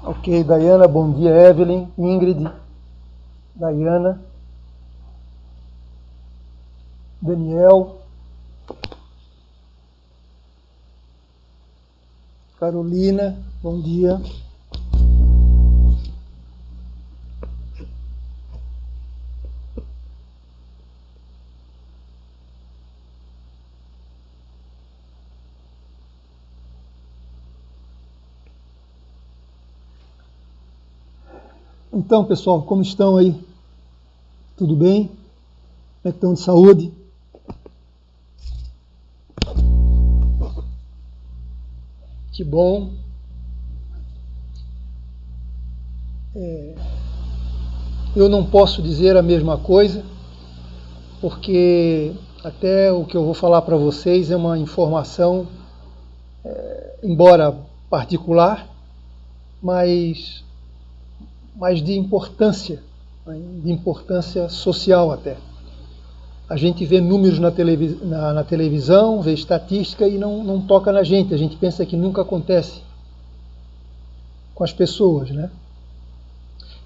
Ok, Dayana, bom dia, Evelyn, Ingrid, Dayana, Daniel, Carolina, bom dia. Então, pessoal, como estão aí? Tudo bem? Como é que estão de saúde? Que bom. Eu não posso dizer a mesma coisa, porque até o que eu vou falar para vocês é uma informação, embora particular, mas de importância, social até. A gente vê números na televisão, vê estatística e não toca na gente. A gente pensa que nunca acontece com as pessoas, né?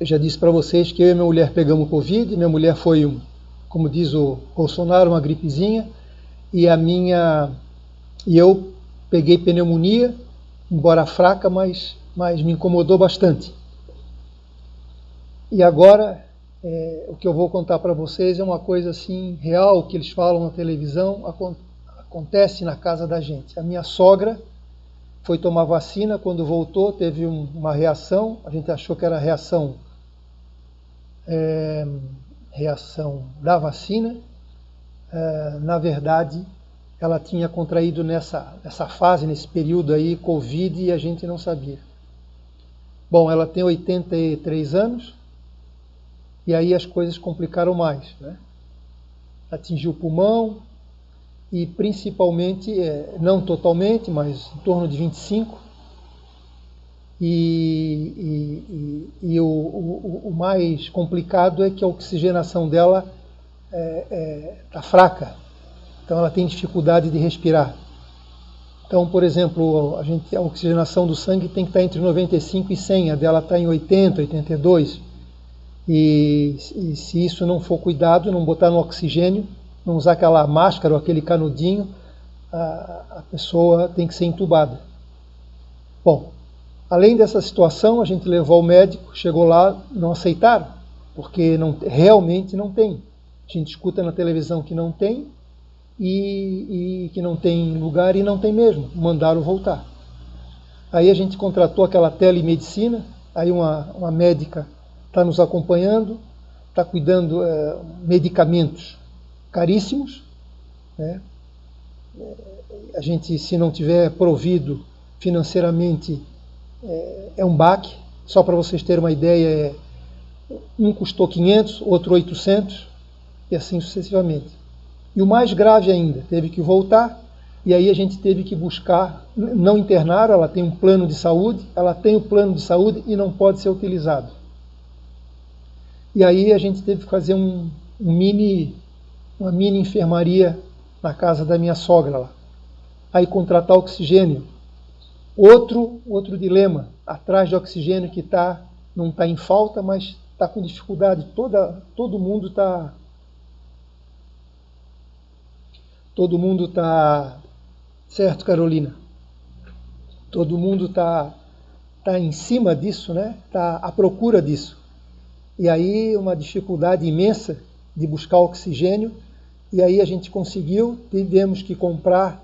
Eu já disse para vocês que eu e minha mulher pegamos Covid, minha mulher foi, como diz o Bolsonaro, uma gripezinha, e eu peguei pneumonia, embora fraca, mas me incomodou bastante. E agora, o que eu vou contar para vocês é uma coisa assim real, que eles falam na televisão, acontece na casa da gente. A minha sogra foi tomar vacina, quando voltou teve uma reação, a gente achou que era reação da vacina. Na verdade, ela tinha contraído nessa fase, nesse período aí, Covid, e a gente não sabia. Bom, ela tem 83 anos, e aí as coisas complicaram mais, né? Atingiu o pulmão e principalmente, não totalmente, mas em torno de 25. E o mais complicado é que a oxigenação dela está fraca, então ela tem dificuldade de respirar. Então, por exemplo, a oxigenação do sangue tem que estar entre 95 e 100, a dela está em 80, 82. E se isso não for cuidado, não botar no oxigênio, não usar aquela máscara ou aquele canudinho, a pessoa tem que ser entubada. Bom, além dessa situação, a gente levou ao médico, chegou lá, não aceitaram, porque realmente não tem. A gente escuta na televisão que não tem, e que não tem lugar, e não tem mesmo, mandaram voltar. Aí a gente contratou aquela telemedicina, aí uma médica está nos acompanhando, está cuidando, medicamentos caríssimos, né? A gente, se não tiver provido financeiramente, é um baque. Só para vocês terem uma ideia, um custou 500, outro 800, e assim sucessivamente. E o mais grave ainda, teve que voltar, e aí a gente teve que buscar, não internaram, ela tem um plano de saúde, e não pode ser utilizado. E aí a gente teve que fazer uma mini enfermaria na casa da minha sogra lá. Aí contratar oxigênio. Outro dilema, atrás de oxigênio que não está em falta, mas está com dificuldade. Todo mundo está, certo, Carolina? Todo mundo está em cima disso, né? Está à procura disso. E aí uma dificuldade imensa de buscar oxigênio, e aí a gente conseguiu, tivemos que comprar,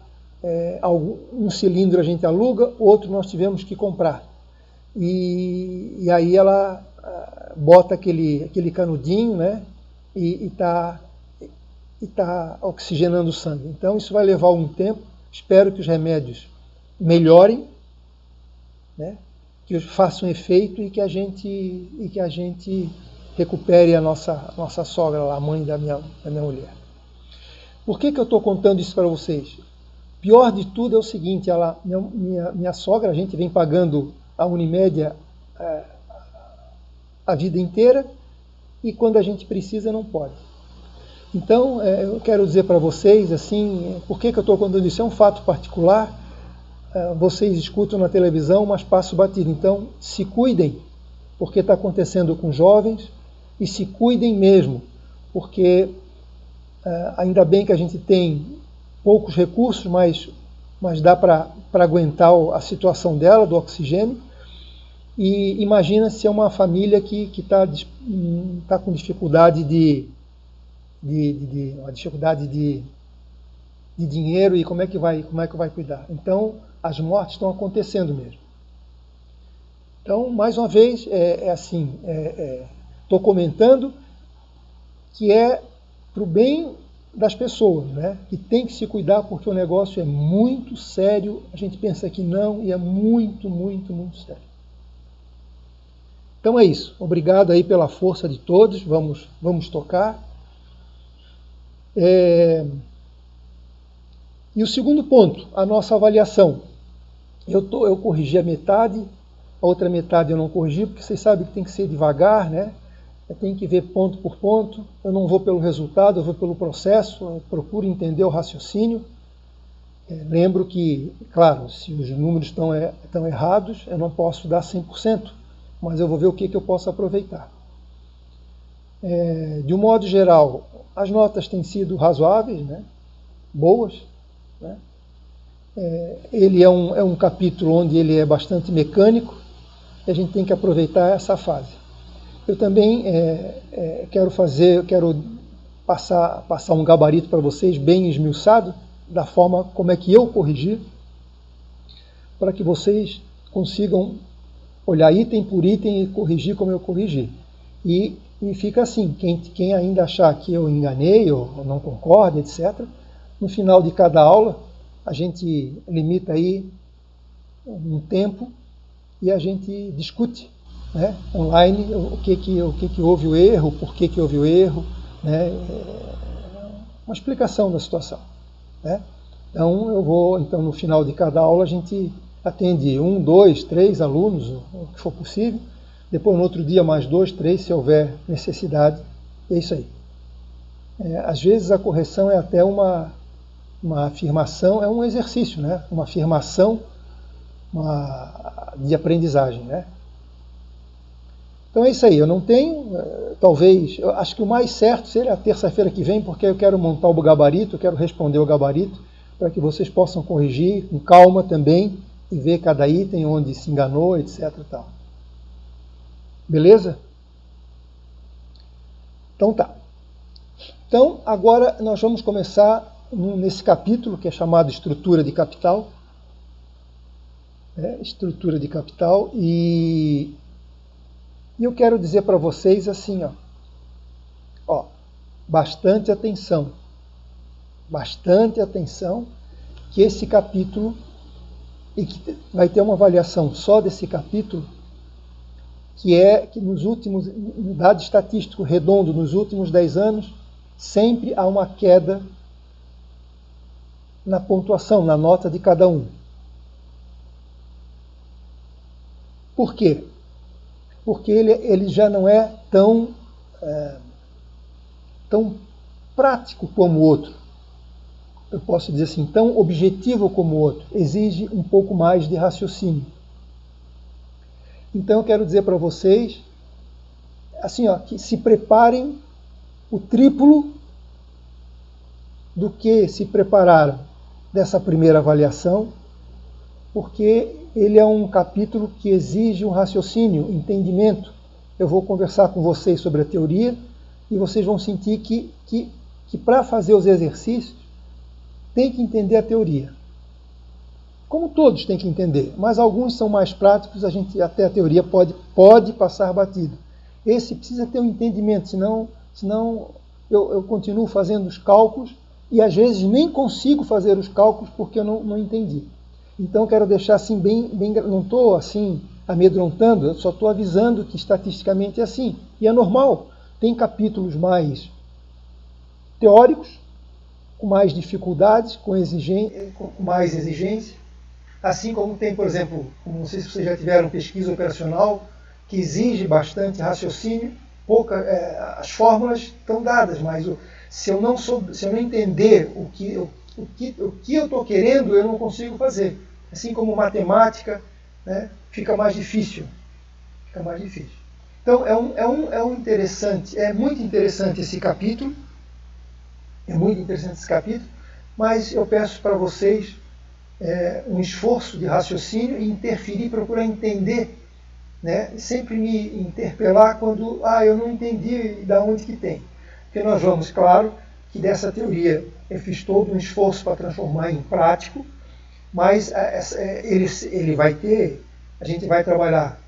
um cilindro a gente aluga, outro nós tivemos que comprar. E aí ela bota aquele canudinho, né? E está oxigenando o sangue. Então isso vai levar um tempo, espero que os remédios melhorem, né? Que façam efeito e que a gente recupere a nossa sogra lá, a mãe da minha mulher. Por que eu estou contando isso para vocês? Pior de tudo é o seguinte, minha sogra, a gente vem pagando a Unimed a vida inteira, e quando a gente precisa não pode. Então, eu quero dizer para vocês, assim, por que eu estou contando isso? É um fato particular. vocês escutam na televisão, mas passa batido. Então, se cuidem, porque está acontecendo com jovens, e se cuidem mesmo, porque ainda bem que a gente tem poucos recursos, mas dá para aguentar a situação dela, do oxigênio. E imagina se é uma família que tá com dificuldade de dinheiro, e como é que vai cuidar? Então, as mortes estão acontecendo mesmo. Então, mais uma vez, estou comentando que é para o bem das pessoas, né? Que tem que se cuidar, porque o negócio é muito sério. A gente pensa que não, e é muito, muito, muito sério. Então é isso. Obrigado aí pela força de todos. Vamos tocar. E o segundo ponto, a nossa avaliação. Eu corrigi a metade, a outra metade eu não corrigi, porque vocês sabem que tem que ser devagar, né? Tem que ver ponto por ponto. Eu não vou pelo resultado, eu vou pelo processo, eu procuro entender o raciocínio. Lembro que, claro, se os números estão errados, eu não posso dar 100%, mas eu vou ver o que eu posso aproveitar. De um modo geral, as notas têm sido razoáveis, né? Boas, né? Ele é um capítulo onde ele é bastante mecânico, e a gente tem que aproveitar essa fase. Eu também quero passar um gabarito para vocês, bem esmiuçado, da forma como é que eu corrigi, para que vocês consigam olhar item por item e corrigir como eu corrigi. E fica assim, quem ainda achar que eu enganei ou não concorda, etc., no final de cada aula, a gente limita aí um tempo e a gente discute, né, online, o que houve o erro, por que houve o erro, né, uma explicação da situação, né? Então no final de cada aula a gente atende 1, 2, 3 alunos, o que for possível, depois no outro dia mais 2, 3, se houver necessidade, é isso aí. Às vezes a correção é até uma afirmação, é um exercício, né? Uma afirmação de aprendizagem, né? Então é isso aí, eu não tenho, talvez, eu acho que o mais certo seria a terça-feira que vem, porque eu quero montar o gabarito, eu quero responder o gabarito, para que vocês possam corrigir com calma também, e ver cada item onde se enganou, etc. e tal. Beleza? Então tá. Então agora nós vamos começar nesse capítulo que é chamado Estrutura de Capital. Estrutura de Capital, e eu quero dizer para vocês assim, ó, bastante atenção, que esse capítulo, e que vai ter uma avaliação só desse capítulo, que nos últimos, um dado estatístico redondo, nos últimos 10 anos, sempre há uma queda na pontuação, na nota de cada um. Por quê? Porque ele já não é tão prático como o outro. Eu posso dizer assim, tão objetivo como o outro. Exige um pouco mais de raciocínio. Então eu quero dizer para vocês, assim, que se preparem o triplo do que se prepararam dessa primeira avaliação, porque ele é um capítulo que exige um raciocínio, entendimento. Eu vou conversar com vocês sobre a teoria e vocês vão sentir que para fazer os exercícios tem que entender a teoria. Como todos têm que entender, mas alguns são mais práticos, até a teoria pode passar batido. Esse precisa ter um entendimento, senão eu continuo fazendo os cálculos e às vezes nem consigo fazer os cálculos porque eu não entendi. Então quero deixar assim bem, não estou assim amedrontando, eu só estou avisando que estatisticamente é assim. E é normal, tem capítulos mais teóricos, com mais dificuldades, com mais exigência, assim como tem, por exemplo, não sei se vocês já tiveram pesquisa operacional, que exige bastante raciocínio, as fórmulas estão dadas, mas se eu não entender o que eu estou querendo, eu não consigo fazer. Assim como matemática, né, fica mais difícil. Fica mais difícil. Então é muito interessante esse capítulo. É muito interessante esse capítulo, mas eu peço para vocês um esforço de raciocínio e interferir, procurar entender, né? Sempre me interpelar quando eu não entendi de onde que tem. Porque nós vamos, claro, que dessa teoria eu fiz todo um esforço para transformar em prático, mas ele vai ter, a gente vai trabalhar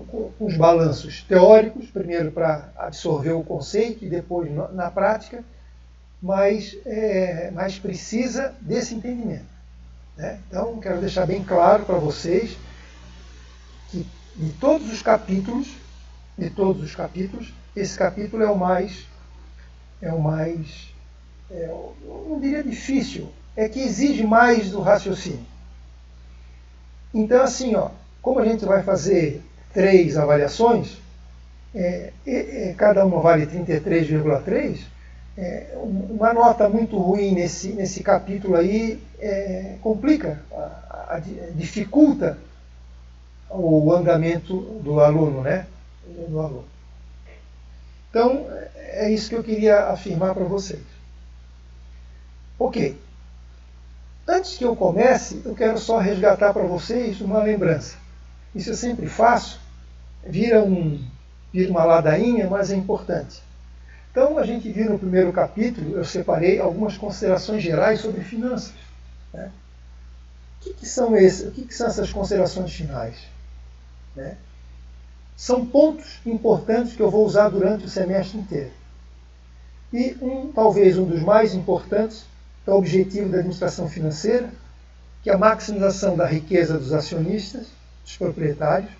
com os balanços teóricos, primeiro para absorver o conceito e depois na prática, mas precisa desse entendimento, né? Então, quero deixar bem claro para vocês que de todos os capítulos, esse capítulo eu não diria difícil, é que exige mais do raciocínio. Então, assim, como a gente vai fazer 3 avaliações, cada uma vale 33,3, uma nota muito ruim nesse capítulo aí complica, dificulta o andamento do aluno, né? Então, é isso que eu queria afirmar para vocês. Ok. Antes que eu comece, eu quero só resgatar para vocês uma lembrança. Isso eu sempre faço, vira uma ladainha, mas é importante. Então, a gente viu no primeiro capítulo, eu separei algumas considerações gerais sobre finanças, né? O que são essas considerações finais, né? São pontos importantes que eu vou usar durante o semestre inteiro. E talvez um dos mais importantes é o objetivo da administração financeira, que é a maximização da riqueza dos acionistas, dos proprietários,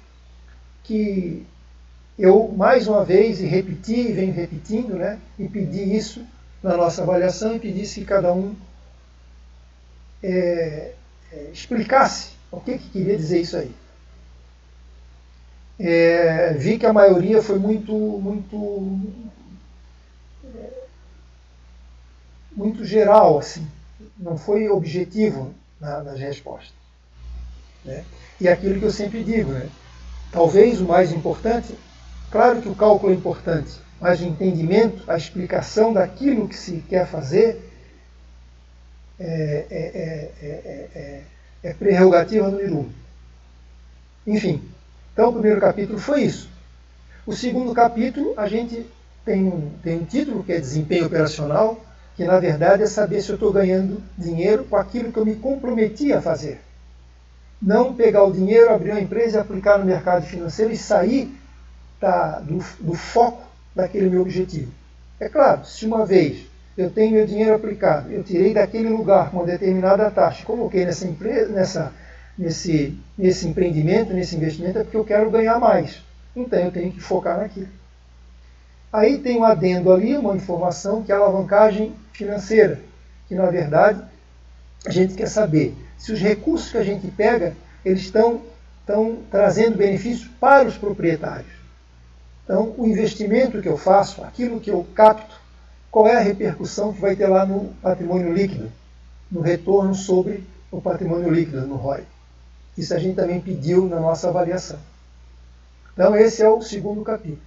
que eu, mais uma vez, venho repetindo, né, e pedi isso na nossa avaliação, e pedisse que cada um explicasse o que queria dizer isso aí. Vi que a maioria foi muito geral, assim, não foi objetivo nas respostas, né? E aquilo que eu sempre digo, né? Talvez o mais importante, claro que o cálculo é importante, mas o entendimento, a explicação daquilo que se quer fazer é prerrogativa número 1. Enfim, então o primeiro capítulo foi isso. O segundo capítulo, a gente tem um título que é Desempenho Operacional, que na verdade é saber se eu estou ganhando dinheiro com aquilo que eu me comprometi a fazer. Não pegar o dinheiro, abrir uma empresa, aplicar no mercado financeiro e sair do foco daquele meu objetivo. É claro, se uma vez eu tenho meu dinheiro aplicado, eu tirei daquele lugar com uma determinada taxa, coloquei nessa empresa, nesse empreendimento, nesse investimento, é porque eu quero ganhar mais. Então eu tenho que focar naquilo. Aí tem um adendo ali, uma informação que é a alavancagem financeira, que na verdade a gente quer saber se os recursos que a gente pega, eles estão trazendo benefícios para os proprietários. Então, o investimento que eu faço, aquilo que eu capto, qual é a repercussão que vai ter lá no patrimônio líquido, no retorno sobre o patrimônio líquido, no ROI. Isso a gente também pediu na nossa avaliação. Então, esse é o segundo capítulo.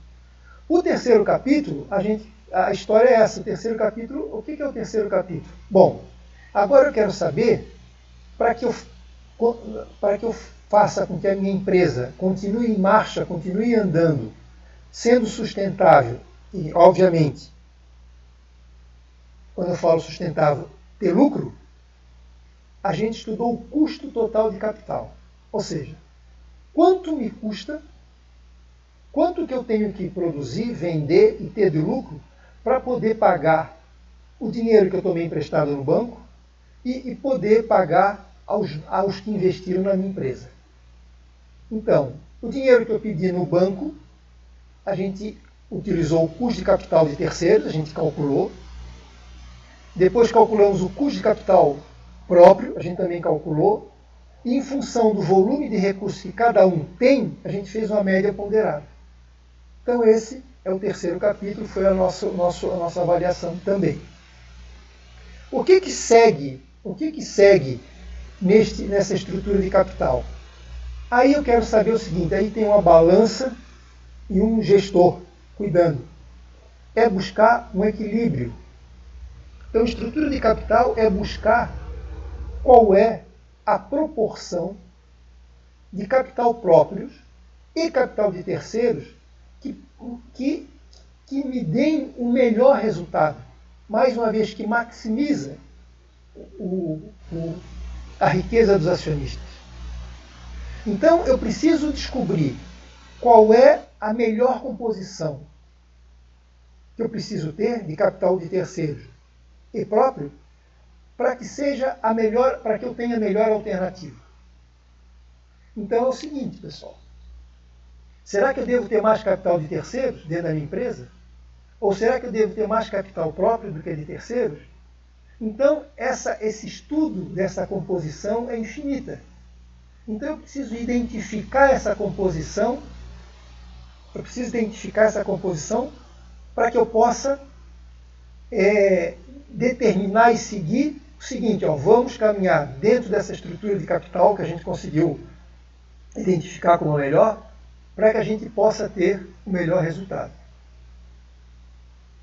O terceiro capítulo, a história é essa. O terceiro capítulo, o que é o terceiro capítulo? Bom, agora eu quero saber, para que eu faça com que a minha empresa continue em marcha, continue andando, sendo sustentável e, obviamente, quando eu falo sustentável, ter lucro, a gente estudou o custo total de capital. Ou seja, quanto me custa, quanto que eu tenho que produzir, vender e ter de lucro para poder pagar o dinheiro que eu tomei emprestado no banco e poder pagar aos que investiram na minha empresa. Então, o dinheiro que eu pedi no banco, a gente utilizou o custo de capital de terceiros, a gente calculou. Depois calculamos o custo de capital próprio, a gente também calculou. E em função do volume de recursos que cada um tem, a gente fez uma média ponderada. Então esse é o terceiro capítulo, foi a nossa avaliação também. O que segue nessa estrutura de capital? Aí eu quero saber o seguinte, aí tem uma balança e um gestor cuidando. É buscar um equilíbrio. Então, estrutura de capital é buscar qual é a proporção de capital próprios e capital de terceiros que me deem o melhor resultado. Mais uma vez, que maximiza a riqueza dos acionistas. Então, eu preciso descobrir qual é a melhor composição que eu preciso ter de capital de terceiros e próprio para que seja a melhor, para que eu tenha a melhor alternativa. Então é o seguinte, pessoal. Será que eu devo ter mais capital de terceiros dentro da minha empresa? Ou será que eu devo ter mais capital próprio do que de terceiros? Então, esse estudo dessa composição é infinita. Então eu preciso identificar essa composição. Para que eu possa determinar e seguir o seguinte, vamos caminhar dentro dessa estrutura de capital que a gente conseguiu identificar como a melhor, para que a gente possa ter o melhor resultado.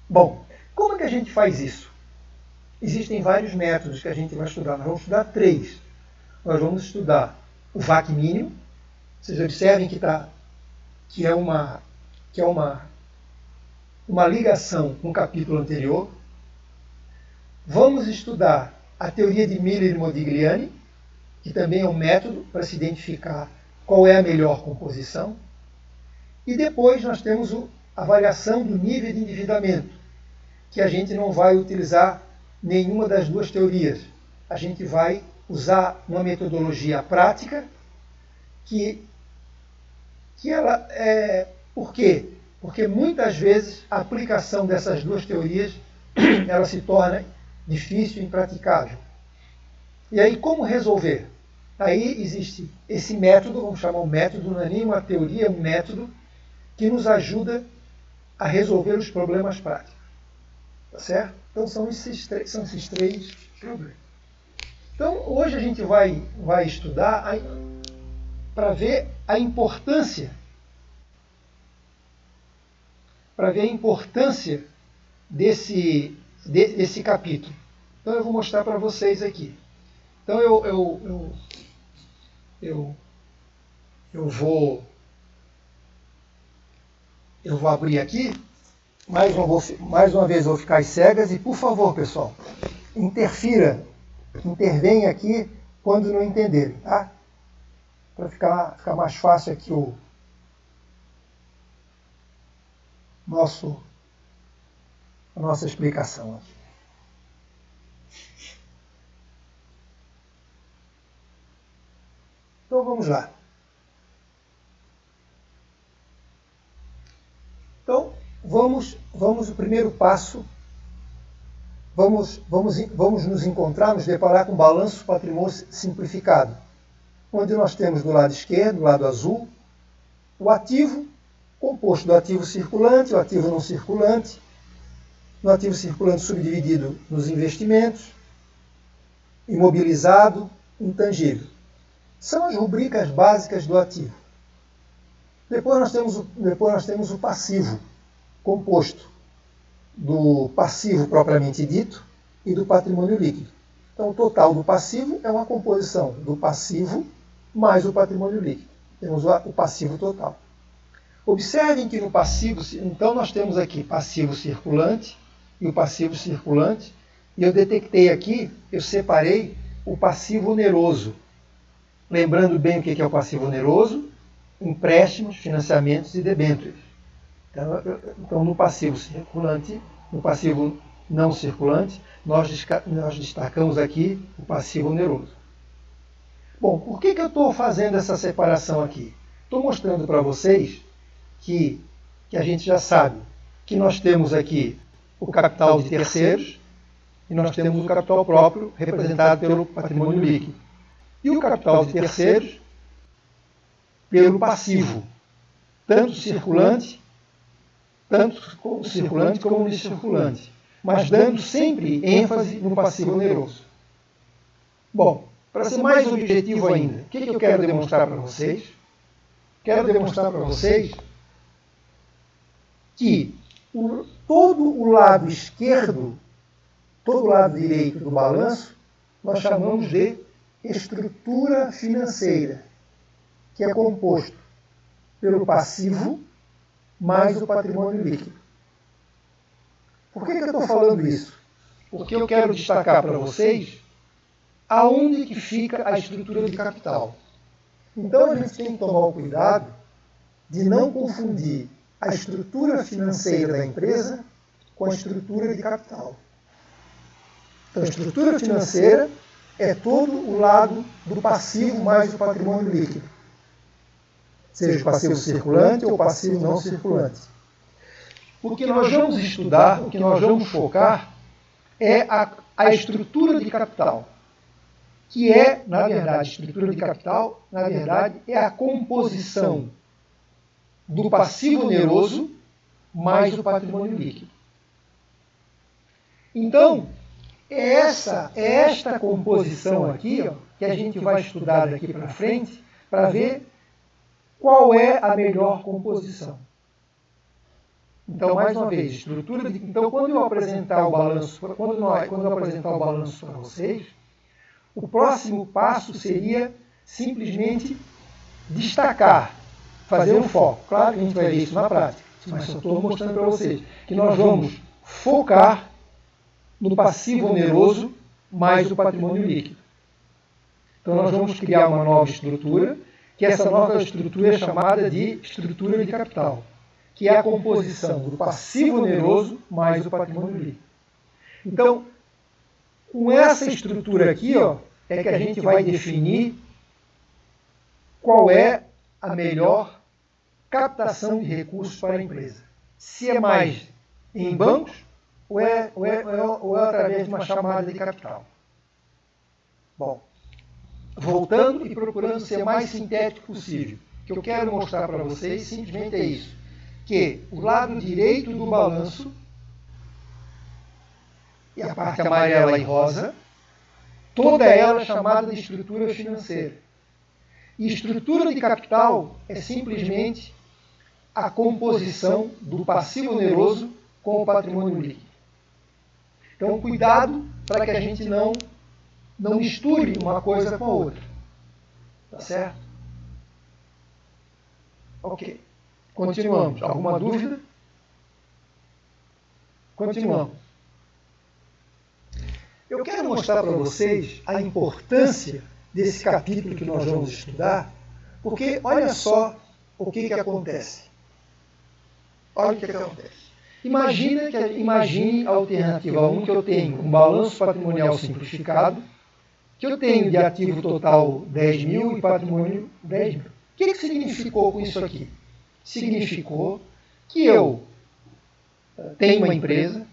Bom, como é que a gente faz isso? Existem vários métodos que a gente vai estudar. Nós vamos estudar 3. Nós vamos estudar o VAC mínimo. Vocês observem que é uma ligação com o capítulo anterior. Vamos estudar a teoria de Miller e Modigliani, que também é um método para se identificar qual é a melhor composição. E depois nós temos a avaliação do nível de endividamento, que a gente não vai utilizar nenhuma das duas teorias. A gente vai usar uma metodologia prática que ela por quê? Porque muitas vezes a aplicação dessas duas teorias ela se torna difícil e impraticável. E aí como resolver? Aí existe esse método, vamos chamar um método, não é nem uma teoria, é um método que nos ajuda a resolver os problemas práticos. Tá certo? Então são esses três problemas. Então hoje a gente vai estudar para ver a importância desse capítulo. Então eu vou mostrar para vocês aqui. Então eu vou abrir aqui. Mais uma vez eu vou ficar às cegas e, por favor, pessoal, intervenha aqui quando não entenderem, tá? Para ficar mais fácil aqui a nossa explicação. Então vamos lá. Então vamos o primeiro passo. Vamos nos deparar com o balanço patrimônio simplificado, onde nós temos do lado esquerdo, do lado azul, o ativo composto do ativo circulante, o ativo não circulante, no ativo circulante subdividido nos investimentos, imobilizado, intangível. São as rubricas básicas do ativo. Depois nós temos o passivo, composto do passivo propriamente dito e do patrimônio líquido. Então o total do passivo é uma composição do passivo mais o patrimônio líquido. Temos o passivo total. Observem que no passivo, então nós temos aqui passivo circulante e o passivo circulante, e eu detectei aqui, eu separei o passivo oneroso. Lembrando bem o que é o passivo oneroso: empréstimos, financiamentos e debêntures. Então no passivo circulante, no passivo não circulante, nós destacamos aqui o passivo oneroso. Bom, por que eu estou fazendo essa separação aqui? Estou mostrando para vocês que a gente já sabe que nós temos aqui o capital de terceiros e nós temos o capital próprio, representado pelo patrimônio líquido. E o capital de terceiros pelo passivo, tanto circulante como incirculante, mas dando sempre ênfase no passivo oneroso. Bom, para ser mais objetivo ainda, o que eu quero demonstrar para vocês? Quero demonstrar para vocês que todo o lado esquerdo, todo o lado direito do balanço, nós chamamos de estrutura financeira, que é composto pelo passivo mais o patrimônio líquido. Por que eu estou falando isso? Porque eu quero destacar para vocês aonde que fica a estrutura de capital. Então a gente tem que tomar o cuidado de não confundir a estrutura financeira da empresa com a estrutura de capital. Então a estrutura financeira é todo o lado do passivo mais o patrimônio líquido. Seja o passivo circulante ou o passivo não circulante. O que nós vamos estudar, o que nós vamos focar é a estrutura de capital, que é, na verdade, estrutura de capital, na verdade, é a composição do passivo oneroso mais o patrimônio líquido. Então, é esta composição aqui, ó, que a gente vai estudar daqui para frente, para ver qual é a melhor composição. Então, mais uma vez, estrutura de... Então, quando eu apresentar o balanço, quando eu apresentar o balanço para vocês, o próximo passo seria simplesmente destacar, fazer um foco. Claro que a gente vai ver isso na prática, mas só estou mostrando para vocês que nós vamos focar no passivo oneroso mais o patrimônio líquido. Então, nós vamos criar uma nova estrutura, que essa nova estrutura é chamada de estrutura de capital, que é a composição do passivo oneroso mais o patrimônio líquido. Então, com essa estrutura aqui, ó, é que a gente vai definir qual é a melhor captação de recursos para a empresa. Se é mais em bancos ou é através de uma chamada de capital. Bom, voltando e procurando ser mais sintético possível, o que eu quero mostrar para vocês simplesmente é isso, que o lado direito do balanço e a parte amarela e rosa, toda ela é chamada de estrutura financeira. E estrutura de capital é simplesmente a composição do passivo oneroso com o patrimônio líquido. Então, cuidado para que a gente não misture uma coisa com a outra. Tá certo? Ok. Continuamos. Alguma dúvida? Continuamos. Eu quero mostrar para vocês a importância desse capítulo que nós vamos estudar, porque olha só o que acontece. Olha o que acontece. Imagine a alternativa 1, que eu tenho um balanço patrimonial simplificado, que eu tenho de ativo total 10 mil e patrimônio 10 mil. O que significou com isso aqui? Significou que eu tenho uma empresa,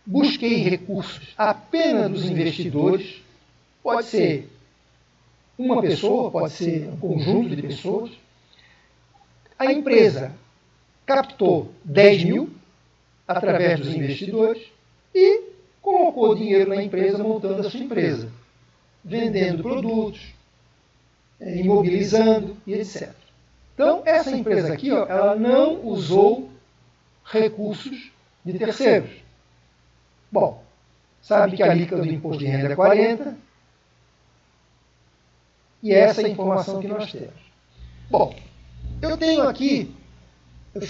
busquei recursos apenas dos investidores, pode ser uma pessoa, pode ser um conjunto de pessoas. A empresa captou 10 mil através dos investidores e colocou dinheiro na empresa montando a sua empresa, vendendo produtos, imobilizando e etc. Então, essa empresa aqui, ó, ela não usou recursos de terceiros. Bom, sabe que a alíquota do imposto de renda é 40%, e essa é a informação que nós temos. Bom, eu tenho aqui, eu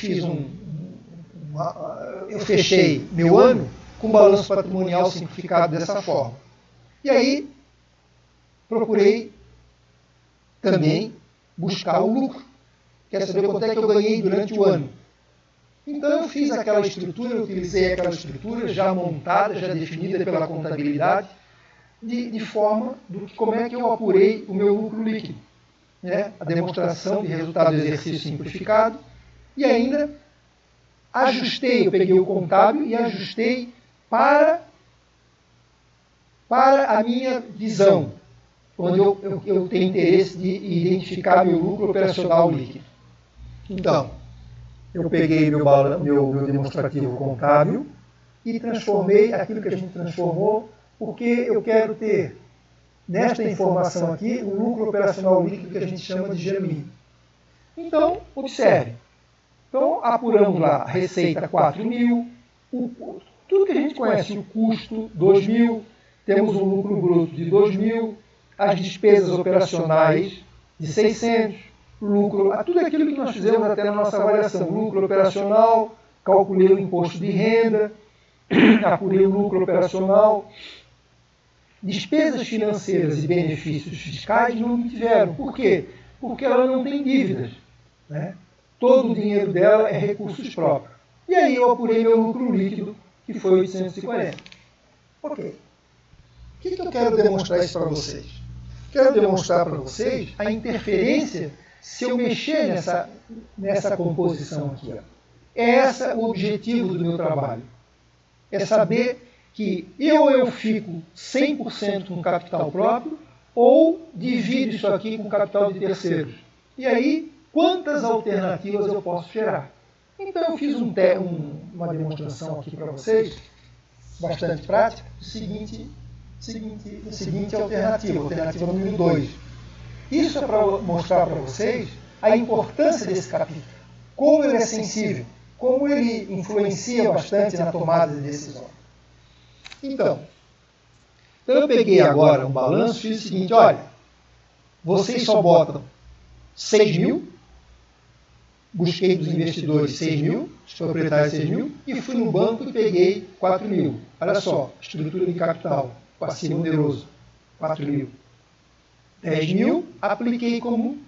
fechei meu ano com balanço patrimonial simplificado dessa forma. E aí, procurei também buscar o lucro. Quer saber quanto é que eu ganhei durante o ano? Então eu fiz aquela estrutura, eu utilizei aquela estrutura já montada, já definida pela contabilidade, de forma como é que eu apurei o meu lucro líquido. Né? A demonstração de resultado do exercício simplificado. E ainda ajustei, eu peguei o contábil e ajustei para a minha visão, onde eu tenho interesse de identificar meu lucro operacional líquido. Então, eu peguei meu demonstrativo contábil e transformei aquilo que a gente transformou, porque eu quero ter nesta informação aqui, o lucro operacional líquido que a gente chama de GMI. Então, observe. Então, apuramos lá a receita 4.000, tudo que a gente conhece, o custo 2.000, temos um lucro bruto de 2.000, as despesas operacionais de 600, lucro, tudo aquilo que nós fizemos até na nossa avaliação, lucro operacional, calculei o imposto de renda, apurei o lucro operacional, despesas financeiras e benefícios fiscais não tiveram. Por quê? Porque ela não tem dívidas, né? Todo o dinheiro dela é recursos próprios. E aí eu apurei meu lucro líquido, que foi 840. Ok. O que eu quero demonstrar isso para vocês? Quero demonstrar para vocês a interferência se eu mexer nessa composição aqui. Ó. É esse o objetivo do meu trabalho. É saber que eu fico 100% com capital próprio ou divido isso aqui com capital de terceiros. E aí, quantas alternativas eu posso gerar? Então eu fiz uma demonstração aqui para vocês, bastante prática, seguinte alternativa número 2. Isso é para mostrar para vocês a importância desse capítulo, como ele é sensível, como ele influencia bastante na tomada de decisão. Então eu peguei agora um balanço e fiz o seguinte, olha, vocês só botam 6.000, busquei dos investidores 6.000, os proprietários 6.000, e fui no banco e peguei 4.000. Olha só, estrutura de capital, passivo oneroso, 4.000. 10.000, apliquei como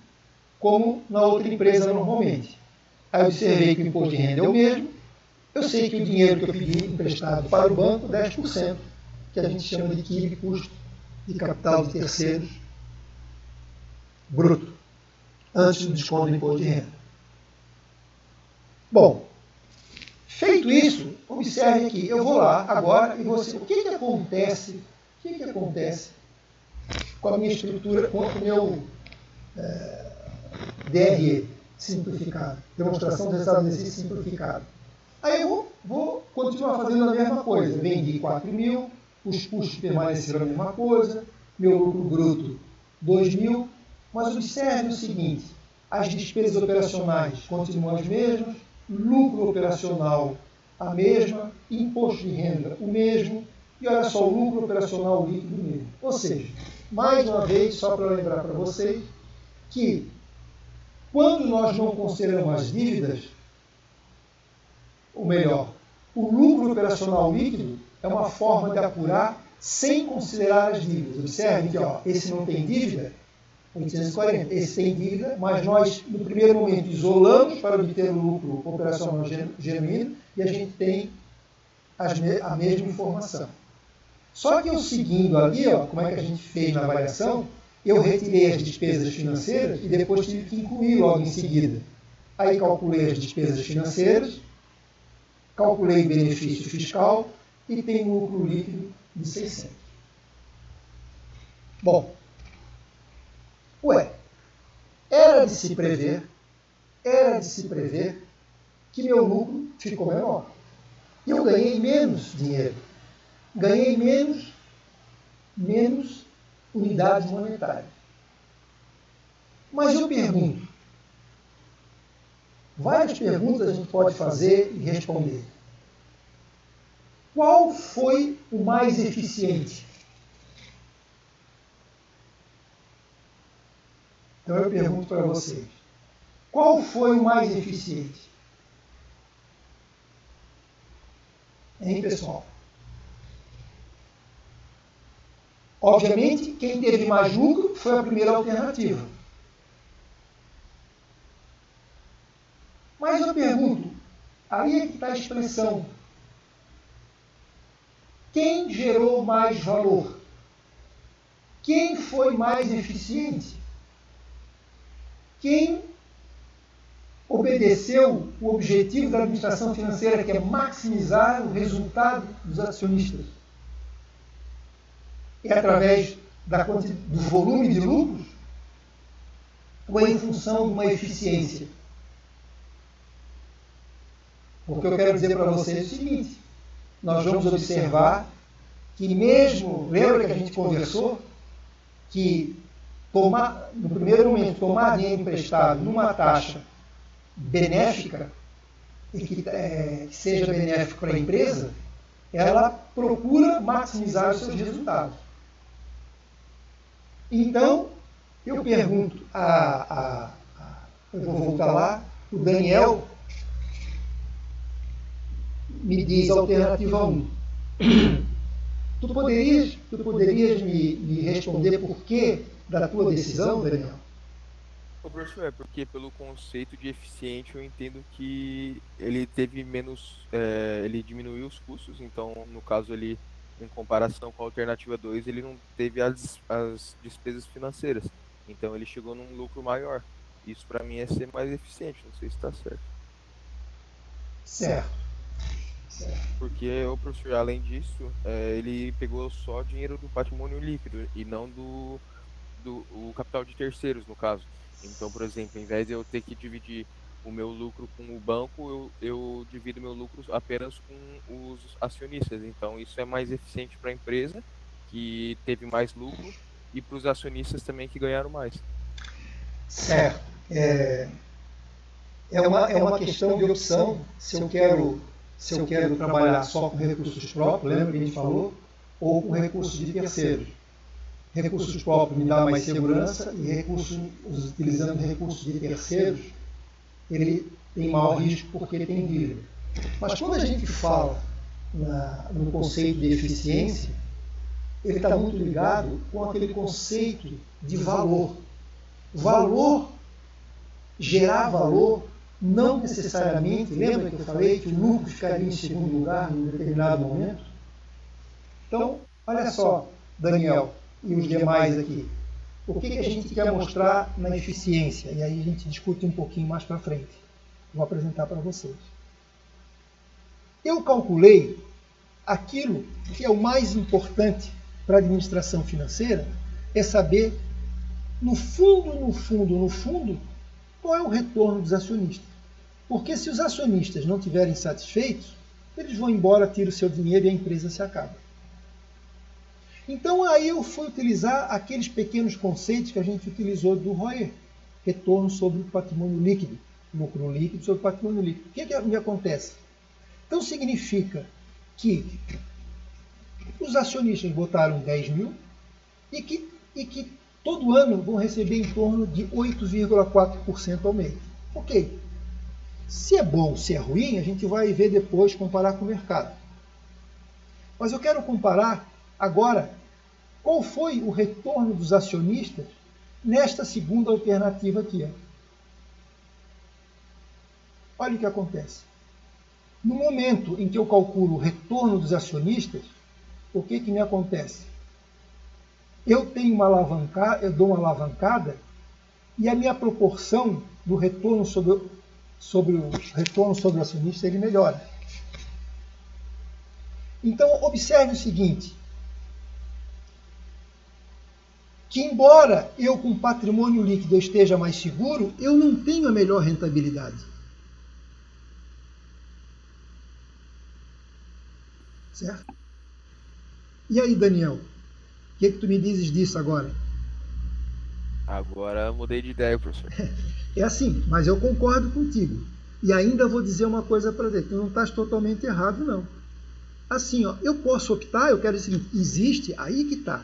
na outra empresa normalmente. Aí observei que o imposto de renda é o mesmo, eu sei que o dinheiro que eu pedi emprestado para o banco, 10%, que a gente chama de QIB, custo de capital de terceiros, bruto, antes do desconto do imposto de renda. Bom, feito isso, observe aqui, eu vou lá agora e vou... O que acontece com a minha estrutura, com o meu DRE simplificado, demonstração de resultado de exercício simplificado. Aí eu vou continuar fazendo a mesma coisa, vendi 4.000, os custos permaneceram a mesma coisa, meu lucro bruto 2.000, mas observe o seguinte, as despesas operacionais continuam as mesmas, lucro operacional a mesma, imposto de renda o mesmo, e olha só, o lucro operacional líquido mesmo. Ou seja, mais uma vez, só para lembrar para vocês, que quando nós não consideramos as dívidas, ou melhor, o lucro operacional líquido é uma forma de apurar sem considerar as dívidas. Observe que ó, esse não tem dívida, 840, esse tem dívida, mas nós, no primeiro momento, isolamos para obter o lucro operacional genuíno e a gente tem a mesma informação. Só que eu seguindo ali, ó, como é que a gente fez na avaliação, eu retirei as despesas financeiras e depois tive que incluir logo em seguida. Aí calculei as despesas financeiras, calculei o benefício fiscal e tem um lucro líquido de 600. Bom, era de se prever que meu lucro ficou menor. E eu ganhei menos dinheiro. Ganhei menos unidades monetárias. Mas eu pergunto, várias perguntas a gente pode fazer e responder. Qual foi o mais eficiente? Então eu pergunto para vocês, qual foi o mais eficiente? Hein, pessoal? Obviamente, quem teve mais lucro foi a primeira alternativa. Mas eu pergunto, aí é que está a expressão. Quem gerou mais valor? Quem foi mais eficiente? Quem obedeceu o objetivo da administração financeira, que é maximizar o resultado dos acionistas? É através do volume de lucros ou é em função de uma eficiência? Porque eu quero dizer para vocês o seguinte, nós vamos observar que mesmo, lembra que a gente conversou, que no primeiro momento, tomar dinheiro emprestado numa taxa benéfica e que seja benéfico para a empresa, ela procura maximizar os seus resultados. Então, eu pergunto eu vou voltar lá, o Daniel me diz alternativa 1. Tu poderias me responder por que da tua decisão, Daniel? Ô, professor, é porque pelo conceito de eficiente eu entendo que ele teve menos, ele diminuiu os custos, então no caso ele, em comparação com a alternativa 2 ele não teve as despesas financeiras, então ele chegou num lucro maior. Isso para mim é ser mais eficiente, não sei se está certo. Certo. Porque o professor, além disso, ele pegou só dinheiro do patrimônio líquido e não o capital de terceiros, no caso. Então, por exemplo, em vez de eu ter que dividir o meu lucro com o banco, eu divido meu lucro apenas com os acionistas. Então, isso é mais eficiente para a empresa, que teve mais lucro, e para os acionistas também, que ganharam mais. Certo. É uma questão de opção. Se eu quero trabalhar só com recursos próprios, lembra que a gente falou? Ou com recursos de terceiros. Recursos próprios me dá mais segurança e utilizando recursos de terceiros, ele tem maior risco porque tem dívida. Mas quando a gente fala no conceito de eficiência, ele está muito ligado com aquele conceito de valor. Valor, gerar valor, não necessariamente, lembra que eu falei que o lucro ficaria em segundo lugar em um determinado momento? Então, olha só, Daniel e os demais aqui. O que a gente quer mostrar na eficiência? E aí a gente discute um pouquinho mais para frente. Vou apresentar para vocês. Eu calculei aquilo que é o mais importante para a administração financeira, é saber, no fundo, qual é o retorno dos acionistas. Porque se os acionistas não estiverem satisfeitos, eles vão embora, tiram o seu dinheiro e a empresa se acaba. Então aí eu fui utilizar aqueles pequenos conceitos que a gente utilizou do ROE, retorno sobre o patrimônio líquido, lucro líquido sobre o patrimônio líquido. O que me acontece? Então significa que os acionistas botaram 10 mil e que todo ano vão receber em torno de 8,4% ao mês. Ok. Se é bom, se é ruim, a gente vai ver depois, comparar com o mercado. Mas eu quero comparar agora qual foi o retorno dos acionistas nesta segunda alternativa aqui. Olha o que acontece. No momento em que eu calculo o retorno dos acionistas, o que me acontece? Eu dou uma alavancada e a minha proporção do retorno sobre o retorno sobre o acionista ele melhora. Então, observe o seguinte, que embora eu com patrimônio líquido esteja mais seguro, eu não tenho a melhor rentabilidade. Certo? E aí, Daniel, o que tu me dizes disso agora? Agora mudei de ideia, professor. É assim, mas eu concordo contigo. E ainda vou dizer uma coisa para você, tu não estás totalmente errado, não. Assim, ó, eu posso optar, eu quero dizer o seguinte, existe, aí que está.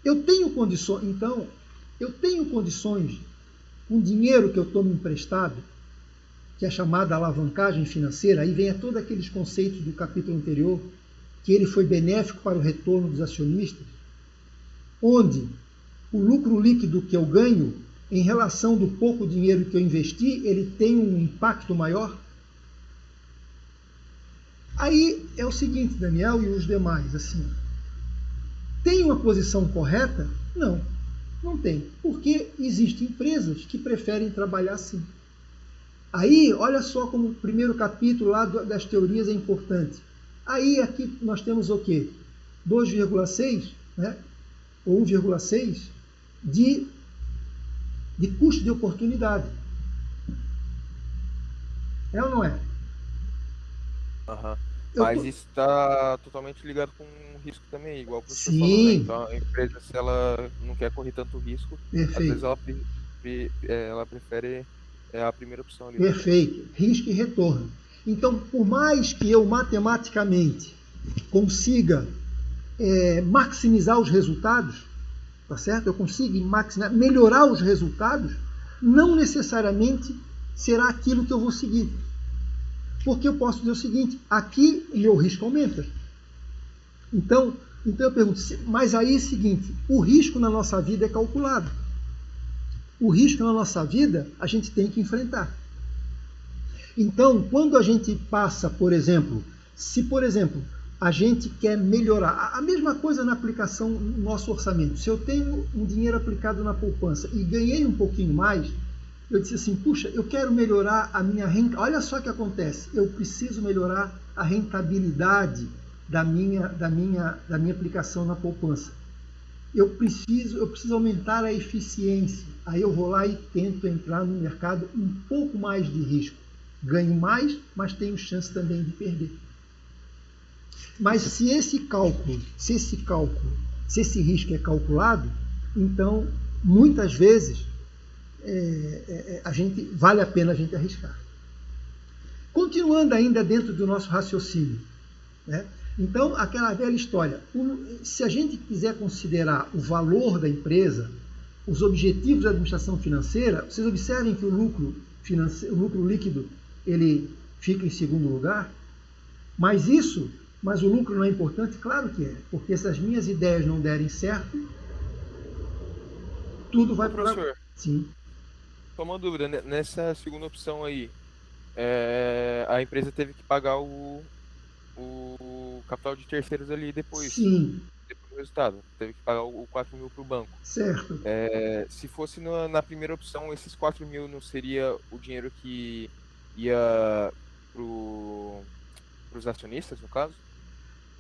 Eu tenho condições, então, com dinheiro que eu tomo emprestado, que é chamada alavancagem financeira, aí vem todos aqueles conceitos do capítulo anterior, que ele foi benéfico para o retorno dos acionistas, onde o lucro líquido que eu ganho, em relação do pouco dinheiro que eu investi, ele tem um impacto maior. Aí é o seguinte, Daniel e os demais, assim, tem uma posição correta? Não, não tem, porque existem empresas que preferem trabalhar assim. Aí, olha só como o primeiro capítulo lá das teorias é importante. Aí, aqui nós temos o quê? 2,6, né? Ou 1,6 de custo de oportunidade. É ou não é? Uhum. eu Mas tô... isso está totalmente ligado com o risco também, igual o professor falou, né? Sim, Então a empresa, se ela não quer correr tanto risco, às vezes perfeito, ela prefere a primeira opção ali, no caso. perfeito. Risco e retorno. Então, por mais que eu matematicamente consiga maximizar os resultados, tá certo? Eu consigo maximizar, melhorar os resultados, não necessariamente será aquilo que eu vou seguir. Porque eu posso dizer o seguinte, aqui o meu risco aumenta. Então eu pergunto, mas aí é o seguinte, o risco na nossa vida é calculado. O risco na nossa vida a gente tem que enfrentar. Então, quando a gente passa, por exemplo, se, por exemplo, a gente quer melhorar, a mesma coisa na aplicação no nosso orçamento. Se eu tenho um dinheiro aplicado na poupança e ganhei um pouquinho mais, eu disse assim, puxa, eu quero melhorar a minha renta. Olha só o que acontece, eu preciso melhorar a rentabilidade da minha aplicação na poupança. Eu preciso aumentar a eficiência. Aí eu vou lá e tento entrar no mercado um pouco mais de risco. Ganho mais, mas tenho chance também de perder. Mas se esse risco é calculado, então muitas vezes vale a pena a gente arriscar. Continuando ainda dentro do nosso raciocínio, né? Então, aquela velha história, se a gente quiser considerar o valor da empresa, os objetivos da administração financeira, vocês observem que o lucro líquido, ele fica em segundo lugar, mas o lucro não é importante? Claro que é, porque se as minhas ideias não derem certo, tudo vai Ô, para... professor, Sim, só uma dúvida, nessa segunda opção aí, a empresa teve que pagar o capital de terceiros ali sim, depois do resultado, teve que pagar o 4 mil para o banco. certo. Se fosse na primeira opção, esses 4 mil não seria o dinheiro que ia para os acionistas, no caso?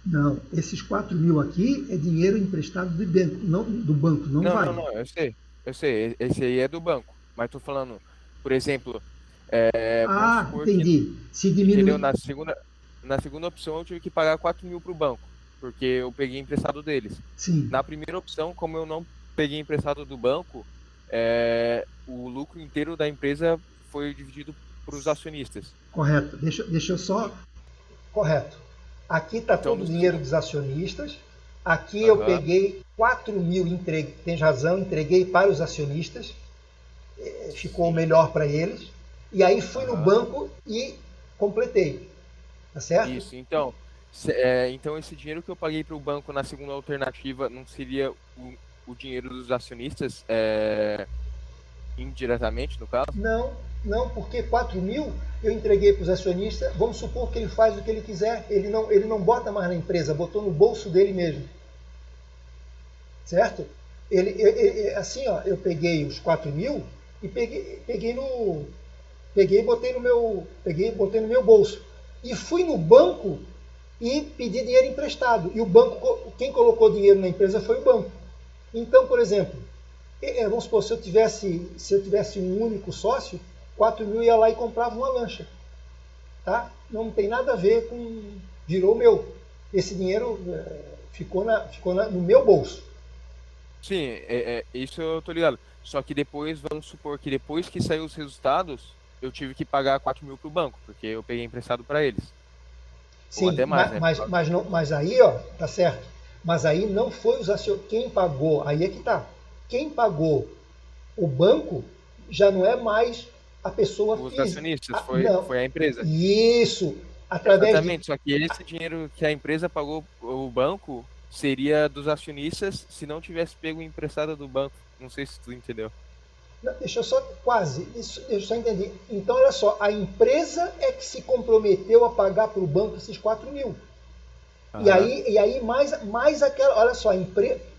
Não, esses 4 mil aqui é dinheiro emprestado do banco, não Não, não, vale. não, eu sei, esse aí é do banco, mas tô falando, por exemplo, vamos Ah, supor que, entendi. Se entendeu? diminuir. Na segunda opção eu tive que pagar 4 mil para o banco, porque eu peguei emprestado deles. Sim, Na primeira opção, como eu não peguei emprestado do banco, o lucro inteiro da empresa foi dividido para os acionistas. correto. Deixa eu só. Correto. Aqui está Então, todo o no dinheiro segundo. dos acionistas. Aqui eu Aham. peguei 4 mil, tem razão, entreguei para os acionistas. Ficou Sim. melhor para eles. E aí fui no Aham. banco e completei. Tá certo? Isso. Então, então esse dinheiro que eu paguei para o banco na segunda alternativa não seria o dinheiro dos acionistas, indiretamente, no caso? Não, não, porque 4 mil eu entreguei para os acionistas. Vamos supor que ele faz o que ele quiser. Ele não bota mais na empresa, botou no bolso dele mesmo. Certo? Assim, ó, eu peguei os 4 mil e botei no meu bolso. E fui no banco e pedi dinheiro emprestado. E o banco, quem colocou dinheiro na empresa foi o banco. Então, por exemplo, vamos supor, se eu tivesse um único sócio, 4 mil ia lá e comprava uma lancha. Tá? Não tem nada a ver com... Virou meu. Esse dinheiro ficou no meu bolso. Sim, isso eu tô ligado. Só que depois, vamos supor que depois que saiu os resultados, eu tive que pagar 4 mil pro banco, porque eu peguei emprestado para eles. Ou Sim, até mais, né? mas aí, ó, tá certo. Mas aí não foi os acionistas. Quem pagou, aí é que tá. Quem pagou o banco já não é mais a pessoa Os física. acionistas, Não. foi a empresa. Isso. Através de. Exatamente, só que esse dinheiro que a empresa pagou o banco seria dos acionistas se não tivesse pego emprestado do banco. Não sei se tu entendeu. Não, deixa eu só. Quase. Deixa eu só entender. Então, olha só. A empresa é que se comprometeu a pagar para o banco esses 4 mil. Aham. E aí mais aquela, olha só,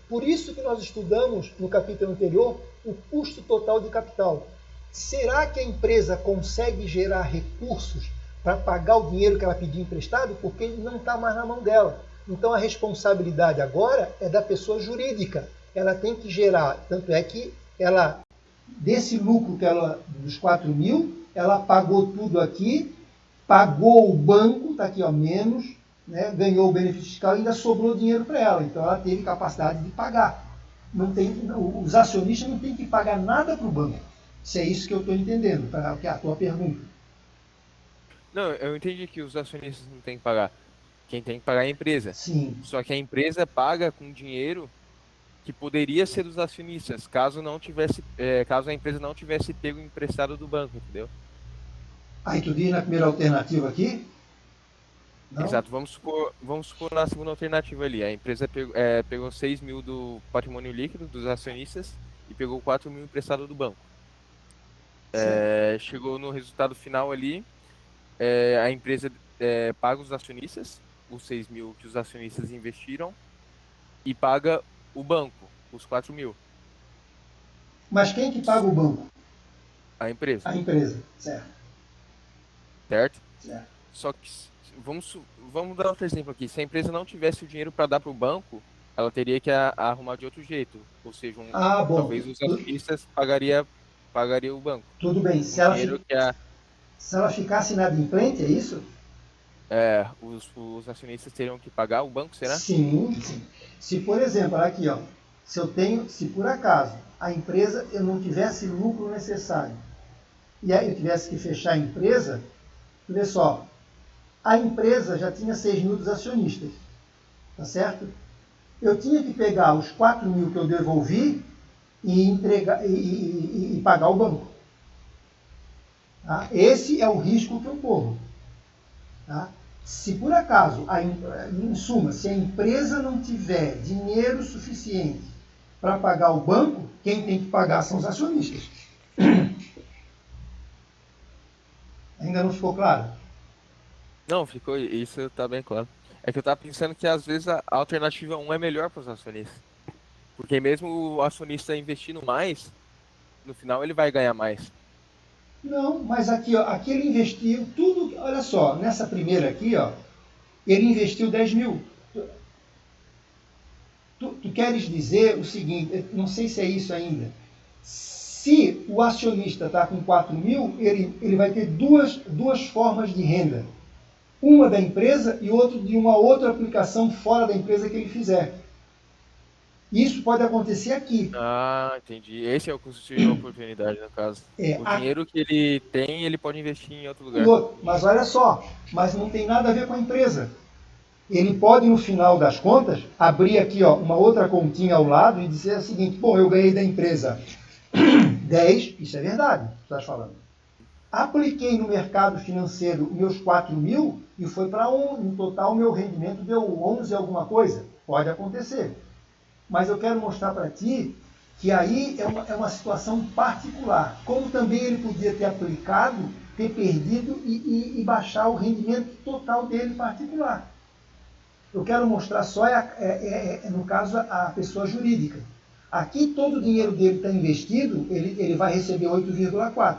por isso que nós estudamos no capítulo anterior o custo total de capital. Será que a empresa consegue gerar recursos para pagar o dinheiro que ela pediu emprestado? Porque ele não está mais na mão dela. Então a responsabilidade agora é da pessoa jurídica. Ela tem que gerar, tanto é que ela, desse lucro dos 4 mil, ela pagou tudo aqui, pagou o banco, está aqui ó, menos né, ganhou o benefício fiscal e ainda sobrou dinheiro para ela. Então ela teve capacidade de pagar. Não tem, os acionistas não têm que pagar nada para o banco. Se é isso que eu estou entendendo, para a tua pergunta. Não, eu entendi que os acionistas não têm que pagar. Quem tem que pagar é a empresa. Sim. Só que a empresa paga com dinheiro que poderia ser dos acionistas, caso não tivesse, caso a empresa não tivesse pego emprestado do banco, entendeu? Aí tu diz na primeira alternativa aqui? Não? Exato, vamos supor na segunda alternativa ali. A empresa pegou 6 mil do patrimônio líquido dos acionistas e pegou 4 mil emprestado do banco. Certo. Chegou no resultado final ali, a empresa paga os acionistas, os 6 mil que os acionistas investiram, e paga o banco, os 4 mil, Mas quem que paga o banco? a empresa, A empresa. Certo. certo? Certo. Só que vamos dar outro exemplo aqui. Se a empresa não tivesse o dinheiro para dar para o banco, ela teria que arrumar de outro jeito. Ou seja, Ah, bom. talvez os acionistas pagaria o banco. Tudo bem. Com dinheiro que Se ela ficasse inadimplente, é isso? os acionistas teriam que pagar o banco, será? Sim, sim. Se, por exemplo, olha aqui, ó, se por acaso a empresa eu não tivesse lucro necessário e aí eu tivesse que fechar a empresa, vê só, a empresa já tinha 6 mil dos acionistas, tá certo? Eu tinha que pegar os 4 mil que eu devolvi e entregar e pagar o banco. Tá? Esse é o risco que eu corro. Tá? Se por acaso, em suma, se a empresa não tiver dinheiro suficiente para pagar o banco, quem tem que pagar são os acionistas. Ainda não ficou claro? Não, ficou, isso tá bem claro. É que eu tava pensando que às vezes a alternativa um é melhor para os acionistas. Porque mesmo o acionista investindo mais, no final ele vai ganhar mais. Não, mas aqui, ó, aqui ele investiu tudo. Olha só, nessa primeira aqui, ó, ele investiu 10 mil. Tu queres dizer o seguinte, não sei se é isso ainda. Se o acionista está com 4 mil, ele vai ter duas formas de renda. Uma da empresa e outra de uma outra aplicação fora da empresa que ele fizer. Isso pode acontecer aqui. Ah, entendi. Esse é o custo de oportunidade, no caso. É, O dinheiro que ele tem, ele pode investir em outro e lugar. outro. Mas olha só, mas não tem nada a ver com a empresa. Ele pode, no final das contas, abrir aqui ó, uma outra continha ao lado e dizer o seguinte, bom, eu ganhei da empresa 10, isso é verdade, tu estás falando. Apliquei no mercado financeiro meus 4 mil e foi para 1, no total meu rendimento deu 11 alguma coisa. Pode acontecer. Mas eu quero mostrar para ti que aí é uma situação particular. Como também ele podia ter aplicado, ter perdido e baixar o rendimento total dele particular. Eu quero mostrar só, no caso, a pessoa jurídica. Aqui todo o dinheiro dele está investido, ele vai receber 8,4.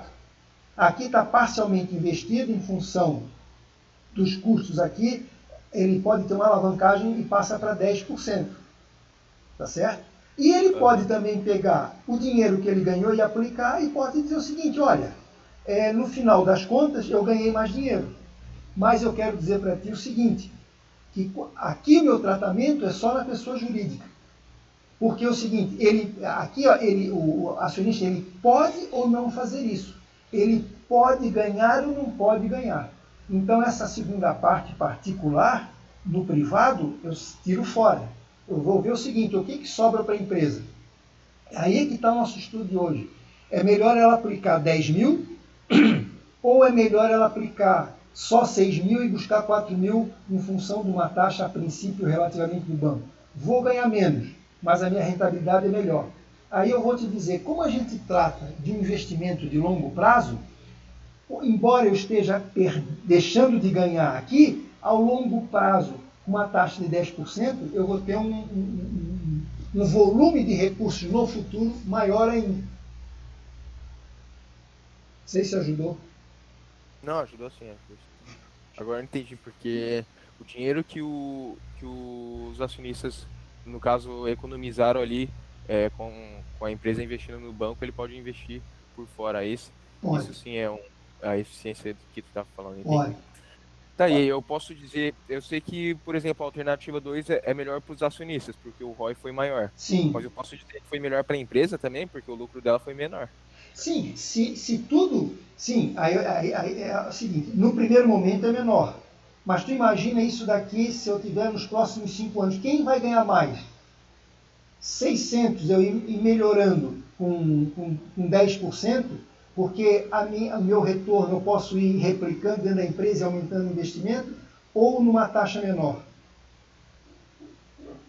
Aqui está parcialmente investido em função dos custos aqui, ele pode ter uma alavancagem e passa para 10%. Tá certo? E ele pode também pegar o dinheiro que ele ganhou e aplicar e pode dizer o seguinte, olha, no final das contas eu ganhei mais dinheiro. Mas eu quero dizer para ti o seguinte, que aqui o meu tratamento é só na pessoa jurídica. Porque é o seguinte, o acionista ele pode ou não fazer isso. Ele pode ganhar ou não pode ganhar. Então essa segunda parte particular, no privado, eu tiro fora. Eu vou ver o seguinte, o que sobra para a empresa? Aí é que está o nosso estudo de hoje. É melhor ela aplicar 10 mil ou é melhor ela aplicar só 6 mil e buscar 4 mil em função de uma taxa a princípio relativamente do banco? Vou ganhar menos, mas a minha rentabilidade é melhor. Aí eu vou te dizer, como a gente trata de um investimento de longo prazo, embora eu esteja deixando de ganhar aqui, ao longo prazo, com uma taxa de 10%, eu vou ter um volume de recursos no futuro maior ainda. Não sei se ajudou. Não, ajudou sim, ajudou sim. Agora eu entendi, porque o dinheiro que os acionistas, no caso, economizaram ali com a empresa investindo no banco, ele pode investir por fora. Isso Pode, sim é a eficiência do que tu estava falando, pode. entendi. Tá, e aí eu posso dizer, eu sei que, por exemplo, a alternativa 2 é melhor para os acionistas, porque o ROI foi maior. Sim, Mas eu posso dizer que foi melhor para a empresa também, porque o lucro dela foi menor. sim, se tudo. Sim, aí é o seguinte: no primeiro momento é menor. Mas tu imagina isso daqui se eu tiver nos próximos 5 anos. Quem vai ganhar mais? 600 eu ir melhorando com 10%, porque o meu retorno eu posso ir replicando dentro da empresa e aumentando o investimento, ou numa taxa menor.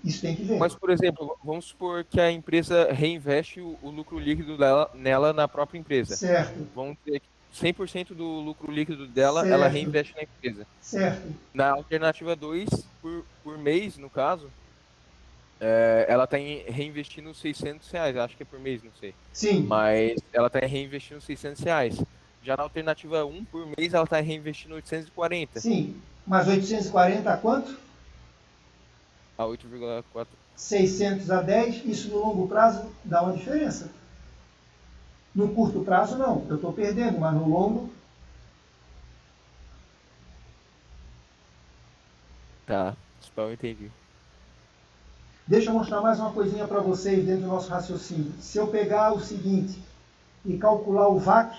Isso tem que ver. Mas, por exemplo, vamos supor que a empresa reinveste o lucro líquido dela nela na própria empresa. Certo, Vamos dizer que 100% do lucro líquido dela, ela certo, reinveste na empresa. certo. Na alternativa 2 por mês, no caso, ela está reinvestindo R$ 600, acho que é por mês, não sei. Sim, Mas ela está reinvestindo R$ 600. Já na alternativa um por mês, ela está reinvestindo 840 sim. Mas 840 a quanto? a 8,4. 600 a 10, isso no longo prazo dá uma diferença. No curto prazo, não. Eu estou perdendo, mas no longo. Tá, isso eu entendi. Deixa eu mostrar mais uma coisinha para vocês dentro do nosso raciocínio. Se eu pegar o seguinte e calcular o VAC,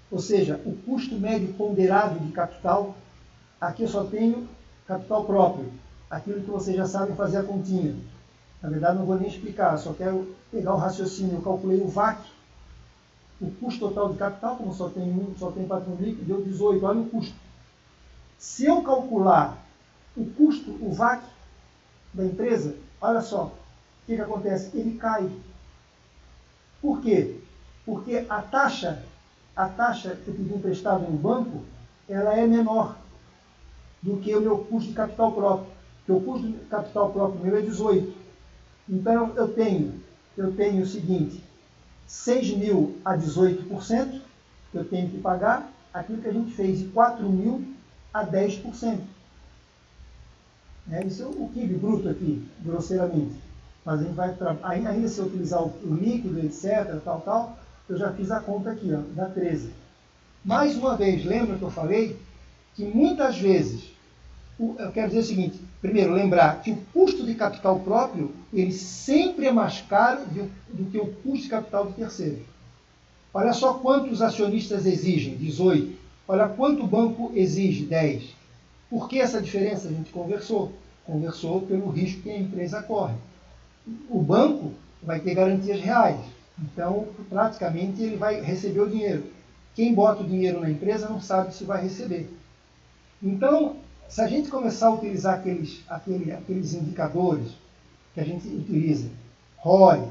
ou seja, o custo médio ponderado de capital, aqui eu só tenho capital próprio, aquilo que vocês já sabem fazer a continha. Na verdade, não vou nem explicar, só quero pegar o raciocínio. Eu calculei o VAC, o custo total de capital, como só tem patrimônio líquido, deu 18, olha o custo. Se eu calcular o custo, o VAC da empresa, olha só, o que acontece? Ele cai. Por quê? Porque a taxa que eu pedi emprestado no banco, ela é menor do que o meu custo de capital próprio. Porque o custo de capital próprio meu é 18. Então eu tenho o seguinte, 6 mil a 18%, que eu tenho que pagar aquilo que a gente fez de 4 mil a 10%. Isso é o PIB bruto aqui, grosseiramente. Mas a gente vai, ainda se eu utilizar o líquido, etc., tal, eu já fiz a conta aqui, ó, dá 13. Mais uma vez, lembra que eu falei que muitas vezes, eu quero dizer o seguinte, primeiro, lembrar que o custo de capital próprio, ele sempre é mais caro do que o custo de capital do terceiro. Olha só quantos acionistas exigem, 18. Olha quanto o banco exige, 10. Por que essa diferença? A gente conversou pelo risco que a empresa corre. O banco vai ter garantias reais, então praticamente ele vai receber o dinheiro. Quem bota o dinheiro na empresa não sabe se vai receber. Então, se a gente começar a utilizar aqueles indicadores que a gente utiliza, ROI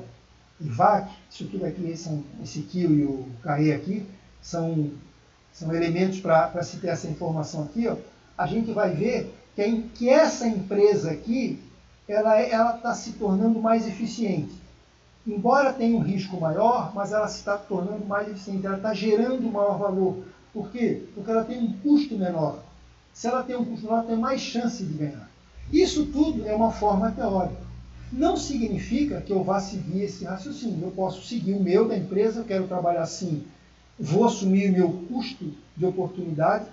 e VAC, isso tudo aqui, esse KIO e o CAE aqui, são elementos para se ter essa informação aqui, ó, a gente vai ver que essa empresa aqui, ela está se tornando mais eficiente. Embora tenha um risco maior, mas ela se está tornando mais eficiente, ela está gerando maior valor. Por quê? Porque ela tem um custo menor. Se ela tem um custo menor, ela tem mais chance de ganhar. Isso tudo é uma forma teórica. Não significa que eu vá seguir esse raciocínio. Eu posso seguir o meu da empresa, eu quero trabalhar assim, vou assumir o meu custo de oportunidade,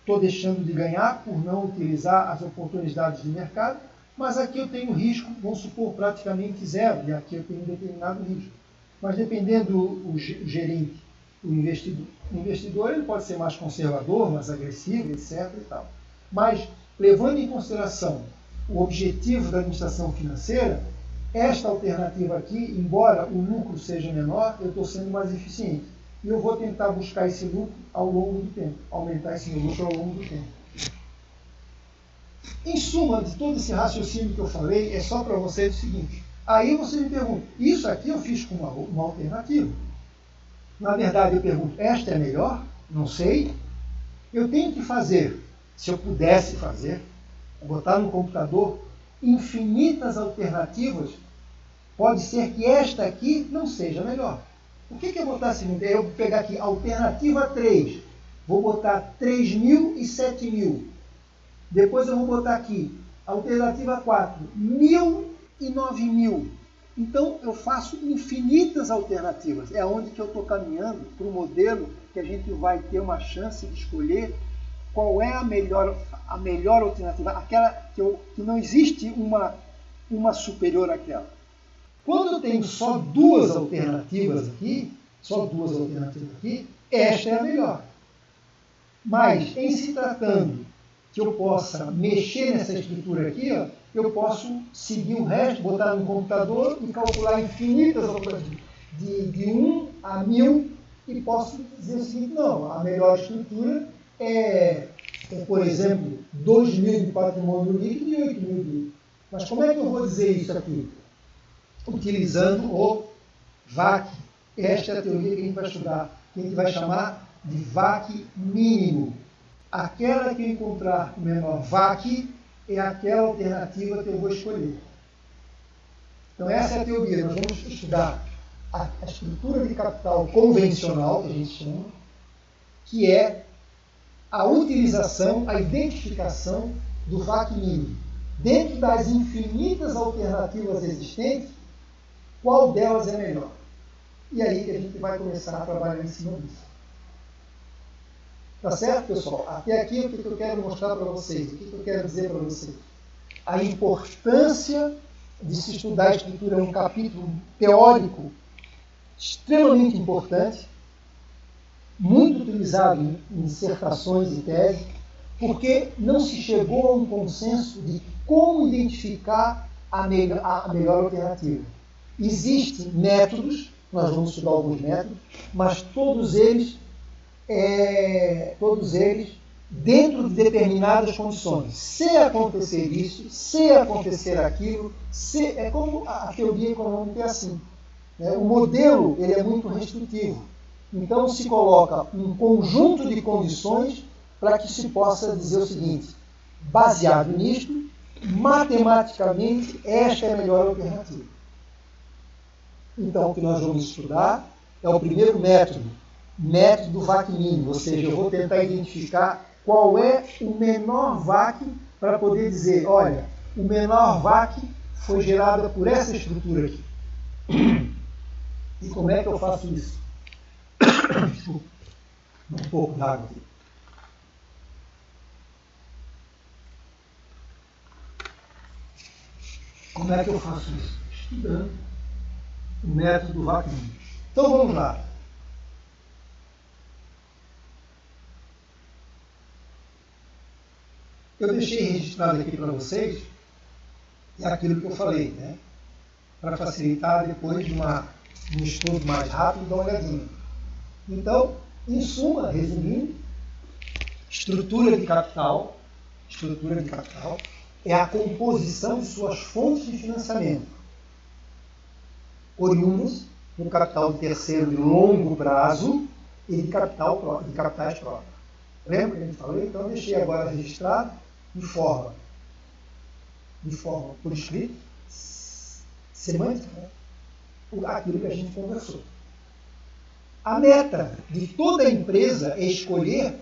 estou deixando de ganhar por não utilizar as oportunidades de mercado, mas aqui eu tenho risco, vamos supor, praticamente zero, e aqui eu tenho um determinado risco. Mas dependendo o gerente, o investidor ele pode ser mais conservador, mais agressivo, etc. E tal. Mas, levando em consideração o objetivo da administração financeira, esta alternativa aqui, embora o lucro seja menor, eu estou sendo mais eficiente. E eu vou tentar buscar esse lucro ao longo do tempo, aumentar esse meu lucro ao longo do tempo. Em suma, de todo esse raciocínio que eu falei, é só para vocês o seguinte. Aí você me pergunta, isso aqui eu fiz com uma alternativa. Na verdade, eu pergunto, esta é melhor? Não sei. Eu tenho que fazer, se eu pudesse fazer, botar no computador infinitas alternativas, pode ser que esta aqui não seja melhor. O que é botar assim? Eu vou pegar aqui, alternativa 3. Vou botar 3.000 e 7.000. Depois eu vou botar aqui, alternativa 4, 1.000 e 9.000. Então eu faço infinitas alternativas. É onde que eu estou caminhando para o modelo que a gente vai ter uma chance de escolher qual é a melhor alternativa, aquela que não existe uma superior àquela. Quando eu tenho só duas alternativas aqui, esta é a melhor. Mas, em se tratando que eu possa mexer nessa estrutura aqui, ó, eu posso seguir o resto, botar no computador e calcular infinitas alternativas, de 1 a 1000, e posso dizer o seguinte: não, a melhor estrutura é por exemplo, 2.000 de patrimônio líquido e 8.000 de líquido. Mas como é que eu vou dizer isso aqui? Utilizando o VAC. Esta é a teoria que a gente vai estudar, que a gente vai chamar de VAC mínimo. Aquela que eu encontrar com o menor VAC é aquela alternativa que eu vou escolher. Então essa é a teoria. Nós vamos estudar a estrutura de capital convencional, que a gente chama, que é a utilização, a identificação do VAC mínimo. Dentro das infinitas alternativas existentes, qual delas é melhor? E aí que a gente vai começar a trabalhar em cima disso. Tá certo, pessoal? Até aqui o que eu quero mostrar para vocês, o que eu quero dizer para vocês. A importância de se estudar a estrutura é um capítulo teórico extremamente importante, muito utilizado em dissertações e teses, porque não se chegou a um consenso de como identificar a melhor alternativa. Existem métodos, nós vamos estudar alguns métodos, mas todos eles dentro de determinadas condições. Se acontecer isso, se acontecer aquilo, é como a teoria econômica é assim. O modelo ele é muito restritivo. Então se coloca um conjunto de condições para que se possa dizer o seguinte: baseado nisto, matematicamente, esta é a melhor alternativa. Então o que nós vamos estudar é o primeiro método do VAC mínimo, ou seja, eu vou tentar identificar qual é o menor VAC para poder dizer, olha, o menor VAC foi gerado por essa estrutura aqui. E como é que eu faço isso? Um pouco d'água aqui. Como é que eu faço isso? Estudando o método do VAC mínimo. Então vamos lá. Eu deixei registrado aqui para vocês aquilo que eu falei, né? Para facilitar depois de um estudo mais rápido, dar uma olhadinha. Então, em suma, resumindo, estrutura de capital é a composição de suas fontes de financiamento, oriundas do capital de terceiro de longo prazo e de capitais próprios. Lembra que a gente falou? Então, eu deixei agora registrado de forma por escrito, semântica, né? Aquilo que a gente conversou. A meta de toda empresa é escolher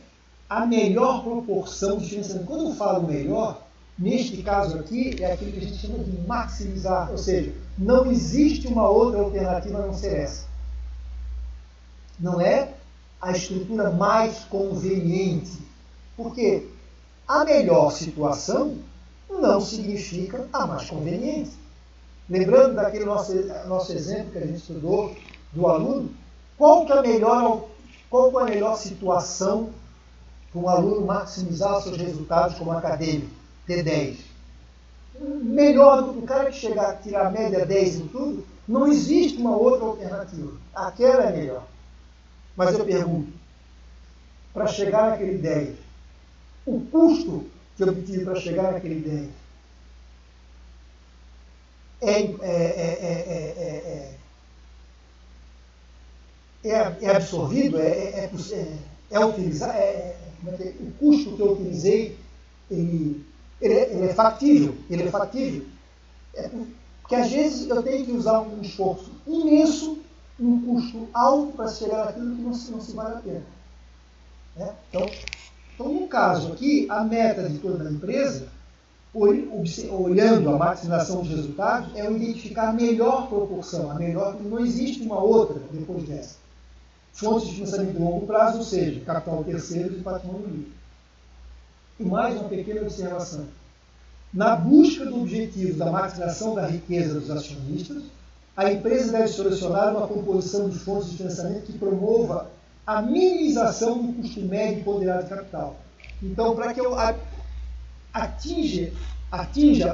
a melhor proporção de financiamento. Quando eu falo melhor, neste caso aqui, é aquilo que a gente chama de maximizar, ou seja, não existe uma outra alternativa a não ser essa. Não é a estrutura mais conveniente, porque a melhor situação não significa a mais conveniente. Lembrando daquele nosso exemplo que a gente estudou do aluno, qual que é a melhor situação para um aluno maximizar os seus resultados como acadêmico, ter 10? Melhor do que o cara que chegar a tirar a média 10 em tudo, não existe uma outra alternativa. Aquela é melhor. Mas eu pergunto, para chegar naquele 10, o custo que eu obtive para chegar naquele 10 é absorvido? É utilizado? O custo que eu utilizei, ele é factível? Ele é factível? Porque às vezes eu tenho que usar um esforço imenso, um custo alto para chegar naquilo que não se vale a pena. Então, no caso aqui, a meta de toda a empresa, olhando a maximização dos resultados, é identificar a melhor proporção, a melhor, porque não existe uma outra depois dessa. Fontes de financiamento de longo prazo, ou seja, capital terceiro e patrimônio líquido. E mais uma pequena observação. Na busca do objetivo da maximização da riqueza dos acionistas, a empresa deve selecionar uma composição de fontes de financiamento que promova a minimização do custo médio ponderado de capital. Então, para que eu atinja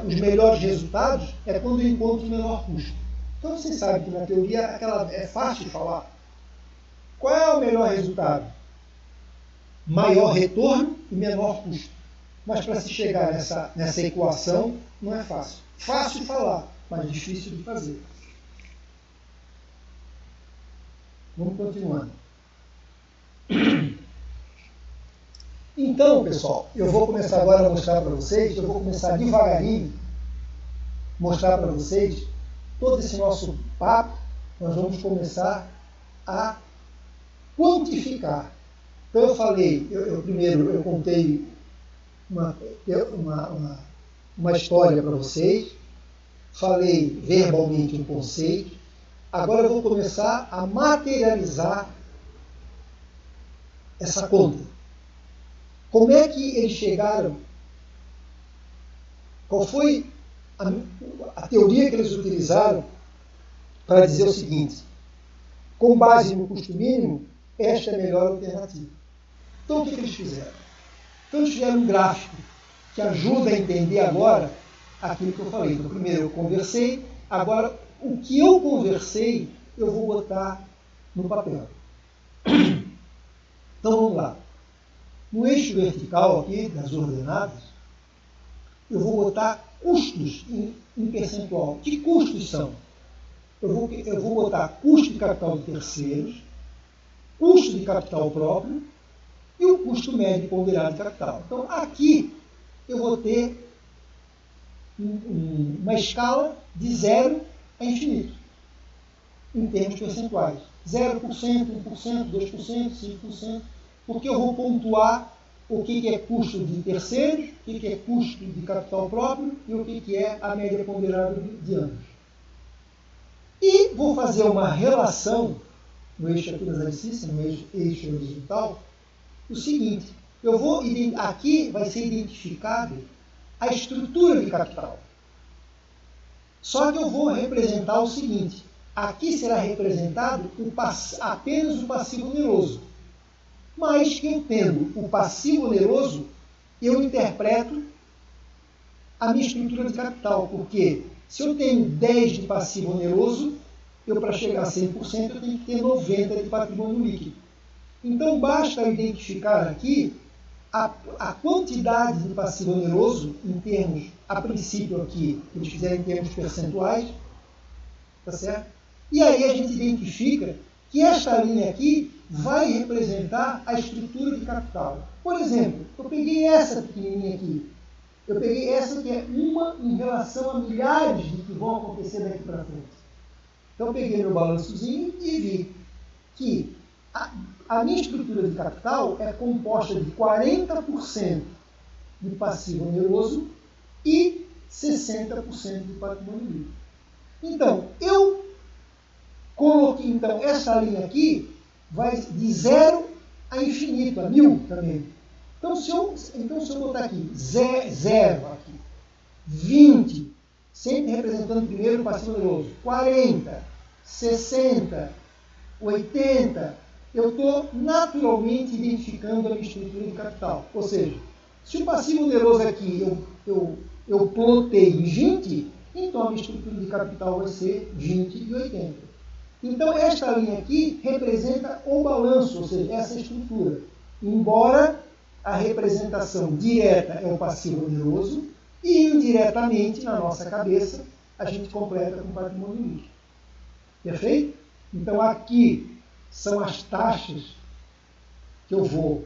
os melhores resultados, é quando eu encontro o menor custo. Então, vocês sabem que na teoria é fácil de falar. Qual é o melhor resultado? Maior retorno e menor custo. Mas para se chegar nessa equação, não é fácil. Fácil de falar, mas difícil de fazer. Vamos continuando. Então, pessoal, eu vou começar agora a mostrar para vocês, eu vou começar devagarinho, mostrar para vocês todo esse nosso papo. Nós vamos começar a quantificar. Então eu falei, primeiro eu contei uma história para vocês, falei verbalmente um conceito, agora eu vou começar a materializar essa conta. Como é que eles chegaram? Qual foi a teoria que eles utilizaram para dizer o seguinte: com base no custo mínimo, esta é a melhor alternativa. Então, o que eles fizeram? Então, eles fizeram um gráfico que ajuda a entender agora aquilo que eu falei. Então, primeiro eu conversei, agora o que eu conversei eu vou botar no papel. Então, vamos lá. No eixo vertical aqui, das ordenadas, eu vou botar custos em percentual. Que custos são? Eu vou botar custo de capital de terceiros, custo de capital próprio e o custo médio ponderado de capital. Então, aqui eu vou ter uma escala de 0 a infinito, em termos percentuais. 0%, 1%, 2%, 5%, porque eu vou pontuar o que é custo de terceiros, o que é custo de capital próprio e o que é a média ponderada de ambos. E vou fazer uma relação no eixo aqui das abscissas, no eixo horizontal, o seguinte: aqui vai ser identificado a estrutura de capital. Só que eu vou representar o seguinte: aqui será representado apenas o passivo oneroso. Mas que eu tendo o passivo oneroso, eu interpreto a minha estrutura de capital. Porque se eu tenho 10 de passivo oneroso, para chegar a 100%, eu tenho que ter 90 de patrimônio líquido. Então, basta identificar aqui a quantidade de passivo oneroso, em termos, a princípio aqui, que eles fizeram em termos percentuais, tá certo? E aí a gente identifica que esta linha aqui vai representar a estrutura de capital. Por exemplo, eu peguei essa pequenininha aqui. Eu peguei essa que é uma em relação a milhares de que vão acontecer daqui para frente. Então, eu peguei meu balançozinho e vi que a minha estrutura de capital é composta de 40% de passivo oneroso e 60% de patrimônio líquido. Então, eu coloquei essa linha aqui, vai de 0 a infinito, a 1000 também. Então, se eu botar aqui 0, aqui, 20, sempre representando primeiro o passivo oneroso, 40, 60, 80, eu estou naturalmente identificando a minha estrutura de capital. Ou seja, se o passivo oneroso aqui eu plotei em 20, então a minha estrutura de capital vai ser 20 e 80. Então, esta linha aqui representa o balanço, ou seja, essa estrutura. Embora a representação direta é o passivo oneroso, e indiretamente, na nossa cabeça, a gente completa com patrimônio líquido. Perfeito? Então, aqui são as taxas que eu vou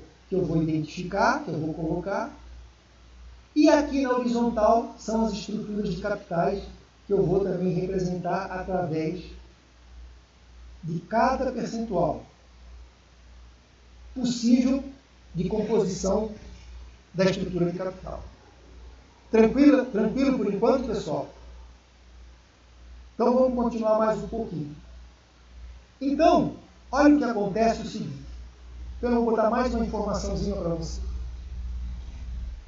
identificar, que eu vou colocar, e aqui na horizontal são as estruturas de capitais que eu vou também representar através de cada percentual possível de composição da estrutura de capital. Tranquilo por enquanto, pessoal? Então vamos continuar mais um pouquinho. Então, olha o que acontece o seguinte. Então eu vou botar mais uma informaçãozinha para você.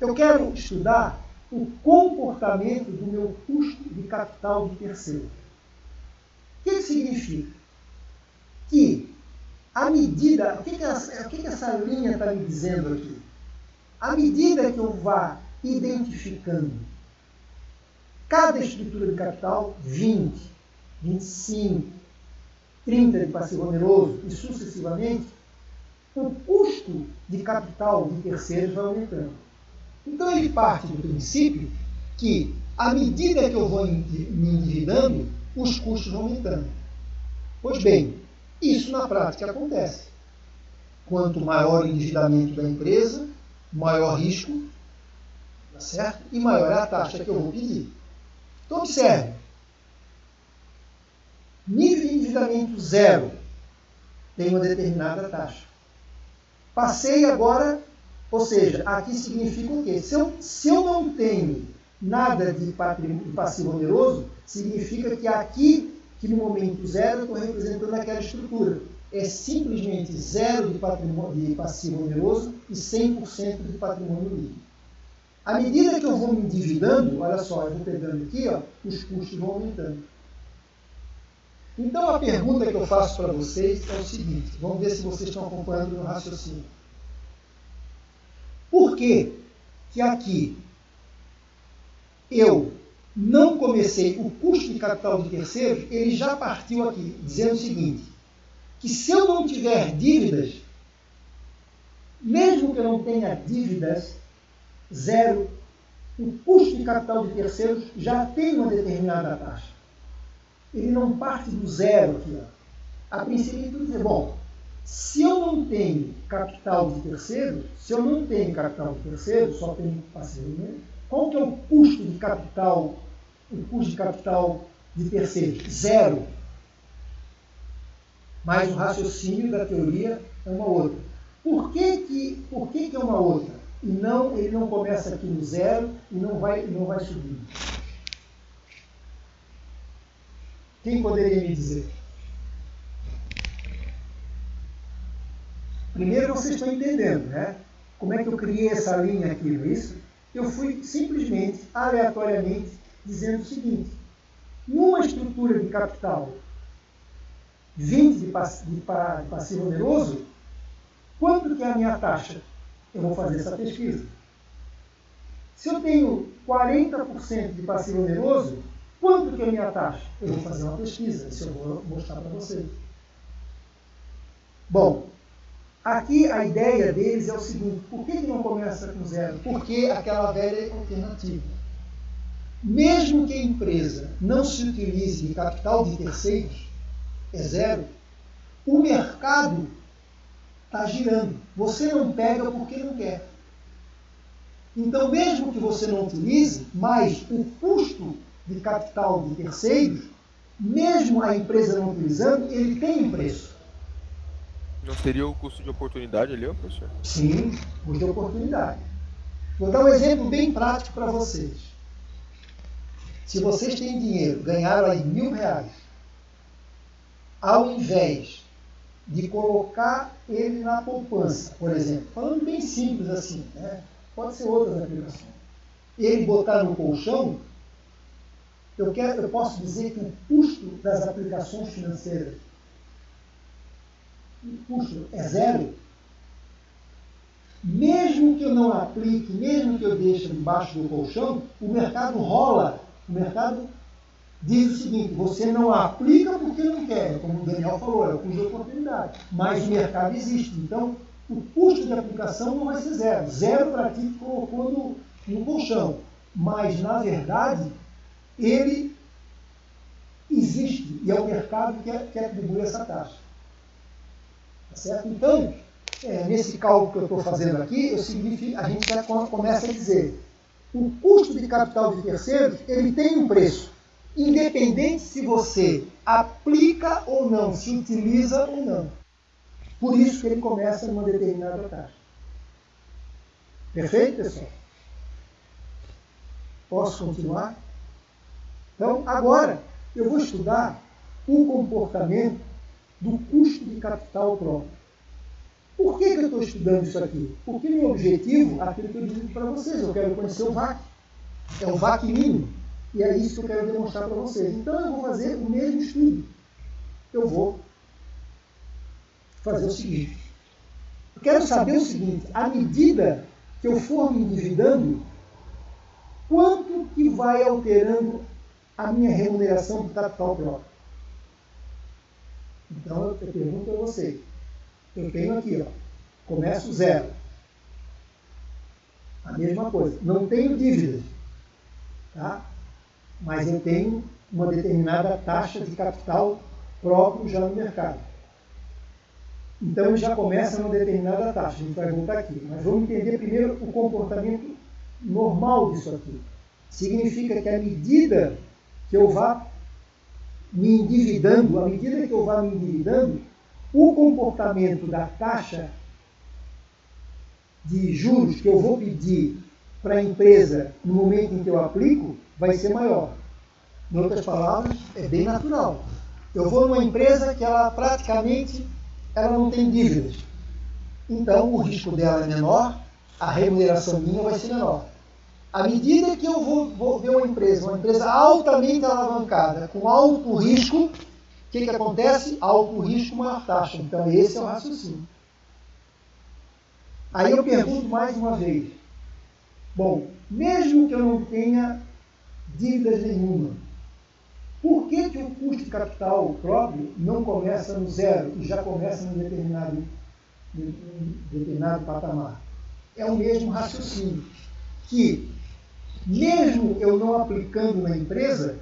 Eu quero estudar o comportamento do meu custo de capital de terceiro. O que significa? Que à medida... O que essa linha está me dizendo aqui? À medida que eu vá identificando cada estrutura de capital, 20, 25, 30 de passivo oneroso e sucessivamente, o custo de capital de terceiros vai aumentando. Então ele parte do princípio que, à medida que eu vou me endividando, os custos vão aumentando. Pois bem, isso na prática acontece. Quanto maior o endividamento da empresa, maior risco, tá certo? E maior é a taxa que eu vou pedir. Então observe, nível de endividamento zero tem uma determinada taxa. Passei agora, ou seja, aqui significa o quê? Se eu não tenho nada de passivo oneroso, significa que aqui, que no momento zero, eu estou representando aquela estrutura. É simplesmente zero de passivo oneroso e 100% de patrimônio líquido. À medida que eu vou me endividando, olha só, eu vou pegando aqui, ó, os custos vão aumentando. Então a pergunta que eu faço para vocês é o seguinte, vamos ver se vocês estão acompanhando o meu raciocínio. Por que que aqui eu não comecei o custo de capital de terceiros, ele já partiu aqui, dizendo o seguinte, que se eu não tiver dívidas, mesmo que eu não tenha dívidas, zero, o custo de capital de terceiros já tem uma determinada taxa. Ele não parte do zero aqui. Ó. A princípio, tudo dizer, bom, se eu não tenho capital de terceiro, só tenho passivo, qual que é o custo de capital, de terceiro? Zero. Mas o raciocínio da teoria é uma outra. Por que é uma outra? E não, ele não começa aqui no zero e não vai subir. Quem poderia me dizer? Primeiro vocês estão entendendo, né? Como é que eu criei essa linha aqui, não é isso? Eu fui simplesmente, aleatoriamente, dizendo o seguinte. Numa estrutura de capital 20 de passivo oneroso, quanto que é a minha taxa? Eu vou fazer essa pesquisa. Se eu tenho 40% de passivo oneroso, quanto que é a minha taxa? Eu vou fazer uma pesquisa, isso eu vou mostrar para vocês. Bom, aqui a ideia deles é o seguinte, por que não começa com zero? Porque aquela velha alternativa. Mesmo que a empresa não se utilize de capital de terceiros, é zero, o mercado está girando. Você não pega porque não quer. Então, mesmo que você não utilize, mas o custo de capital de terceiros, mesmo a empresa não utilizando, ele tem um preço. Não seria o custo de oportunidade ali, professor? Sim, custo de oportunidade. Vou dar um exemplo bem prático para vocês. Se vocês têm dinheiro, ganharam aí R$1.000, ao invés de colocar ele na poupança, por exemplo, falando bem simples assim, né? Pode ser outras aplicações. Ele botar no colchão, eu posso dizer que o custo das aplicações financeiras, o custo é zero. Mesmo que eu não aplique, mesmo que eu deixe embaixo do colchão, o mercado rola. O mercado diz o seguinte, você não aplica porque não quer, como o Daniel falou, é o custo de oportunidade. Mas o mercado existe. Então, o custo de aplicação não vai ser zero. Zero para ti que colocou no colchão. Mas, na verdade, ele existe. E é o mercado que atribui essa taxa. Tá certo? Então, nesse cálculo que eu estou fazendo aqui, a gente já começa a dizer o custo de capital de terceiros, ele tem um preço. Independente se você aplica ou não, se utiliza ou não. Por isso que ele começa numa determinada taxa. Perfeito, pessoal? Posso continuar? Então, agora, eu vou estudar o comportamento do custo de capital próprio. Por que eu estou estudando isso aqui? Porque meu objetivo, aquilo que eu digo para vocês, eu quero conhecer o VAC. É o VAC mínimo. E é isso que eu quero demonstrar para vocês. Então eu vou fazer o mesmo estudo. Eu vou fazer o seguinte. Eu quero saber o seguinte, à medida que eu for me endividando, quanto que vai alterando a minha remuneração do capital próprio? Então eu pergunto a vocês. Eu tenho aqui, ó, começo zero. A mesma coisa. Não tenho dívidas, tá? Mas eu tenho uma determinada taxa de capital próprio já no mercado. Então ele já começa numa determinada taxa. A gente vai voltar aqui. Mas vamos entender primeiro o comportamento normal disso aqui. Significa que à medida que eu vá me endividando, o comportamento da taxa de juros que eu vou pedir para a empresa no momento em que eu aplico vai ser maior. Em outras palavras, é bem natural. Eu vou numa empresa que ela praticamente não tem dívidas. Então o risco dela é menor, a remuneração minha vai ser menor. À medida que eu vou ver uma empresa altamente alavancada, com alto risco, o que acontece? Alto risco, maior taxa. Então esse é o raciocínio. Aí eu pergunto mais uma vez. Bom, mesmo que eu não tenha dívidas nenhuma, por que o custo de capital próprio não começa no zero e já começa em determinado patamar? É o mesmo raciocínio, que mesmo eu não aplicando na empresa,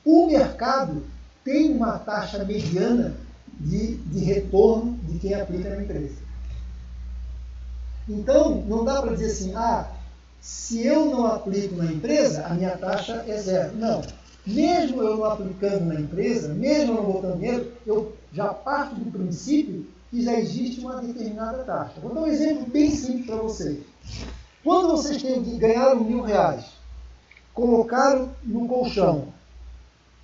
o mercado tem uma taxa mediana de retorno de quem aplica na empresa. Então, não dá para dizer assim, se eu não aplico na empresa, a minha taxa é zero. Não. Mesmo eu não aplicando na empresa, mesmo eu não botando dinheiro, eu já parto do princípio que já existe uma determinada taxa. Vou dar um exemplo bem simples para vocês. Quando vocês ganharam R$1.000, colocaram no colchão,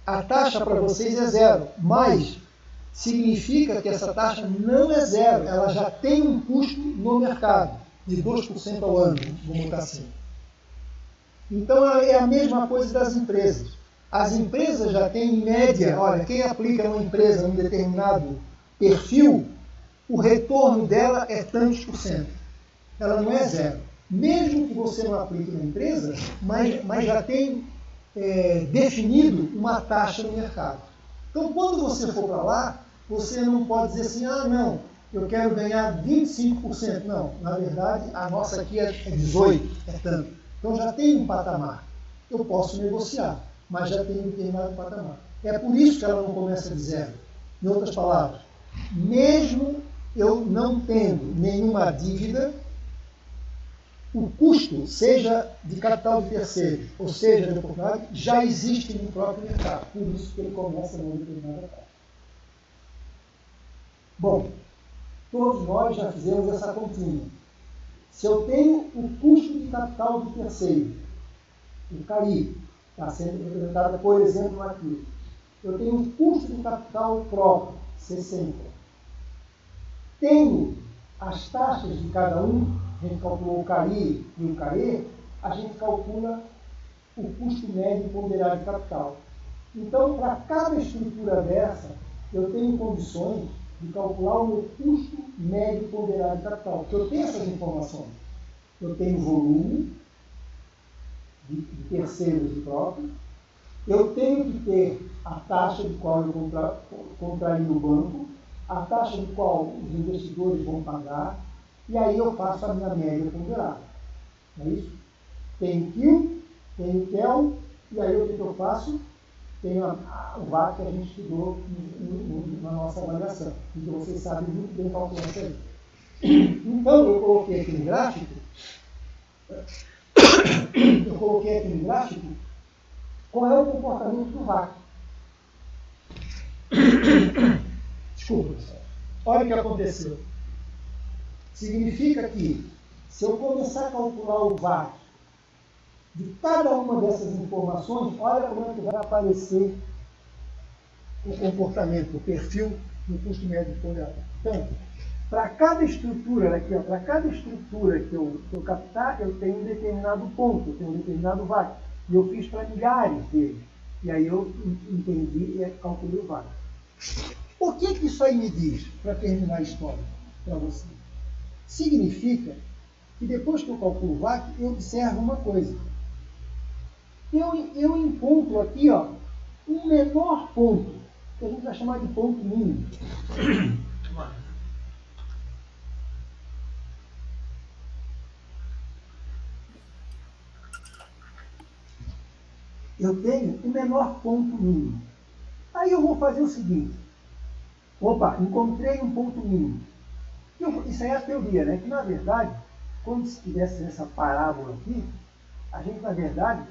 a taxa para vocês é zero, mas significa que essa taxa não é zero, ela já tem um custo no mercado, de 2% ao ano, vamos botar assim. Então é a mesma coisa das empresas. As empresas já têm em média, olha, quem aplica uma empresa em determinado perfil, o retorno dela é tantos por cento. Ela não é zero. Mesmo que você não aplique na empresa, mas já tem definido uma taxa no mercado. Então, quando você for para lá, você não pode dizer assim, não, eu quero ganhar 25%. Não, na verdade, a nossa aqui é 18%, é tanto. Então, já tem um patamar. Eu posso negociar, mas já tem um determinado patamar. É por isso que ela não começa de zero. Em outras palavras, mesmo eu não tendo nenhuma dívida, o custo, seja de capital de terceiro, ou seja de oportunidade, já existe no próprio mercado. Por isso que ele começa numa determinada taxa. Bom, todos nós já fizemos essa continha. Se eu tenho o custo de capital de terceiro, o CAI, está sendo representado, por exemplo, aqui. Eu tenho o custo de capital próprio, 60. Tenho as taxas de cada um, a gente calculou o CAI e o CAE, a gente calcula o custo médio ponderado de capital. Então, para cada estrutura dessa, eu tenho condições de calcular o meu custo médio ponderado de capital, porque eu tenho essas informações. Eu tenho volume de terceiros e próprios, eu tenho que ter a taxa de qual eu contraí no banco, a taxa de qual os investidores vão pagar, e aí eu faço a minha média ponderada. Não é isso? Tenho Q, tenho TEL, e aí o que eu faço? Tenho o VAC que a gente estudou na nossa avaliação, que vocês sabem muito bem calcular isso aí. Então, eu coloquei aqui no gráfico, qual é o comportamento do VAC. Desculpa, pessoal. Olha o que aconteceu. Significa que, se eu começar a calcular o VAC de cada uma dessas informações, olha como é que vai aparecer o comportamento, o perfil do custo médio ponderado. Então, Para cada estrutura aqui, para cada estrutura que eu captar, eu tenho um determinado ponto, eu tenho um determinado VAC. E eu fiz para milhares deles. E aí eu entendi e calculei o VAC. O que isso aí me diz, para terminar a história para você? Significa que depois que eu calculo o VAC, eu observo uma coisa. Eu encontro aqui um menor ponto, que a gente vai chamar de ponto mínimo. Eu tenho o menor ponto mínimo. Aí eu vou fazer o seguinte. Opa, encontrei um ponto mínimo. Isso aí é a teoria, né? Que na verdade, quando se tivesse essa parábola aqui, a gente, na verdade,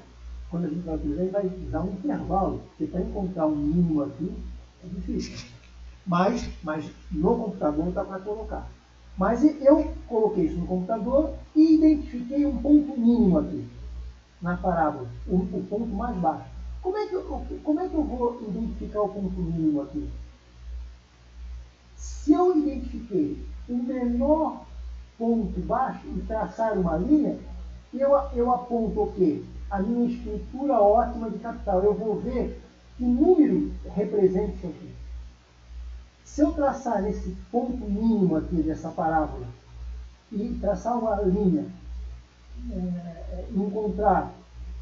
quando a gente vai utilizar, vai usar um intervalo, porque para encontrar um mínimo aqui é difícil. Mas no computador dá para colocar. Mas eu coloquei isso no computador e identifiquei um ponto mínimo aqui, na parábola, o ponto mais baixo. Como é que eu vou identificar o ponto mínimo aqui? Se eu identifiquei o menor ponto baixo e traçar uma linha, eu aponto o quê? A minha estrutura ótima de capital. Eu vou ver que número representa isso aqui. Se eu traçar nesse ponto mínimo aqui dessa parábola e traçar uma linha, encontrar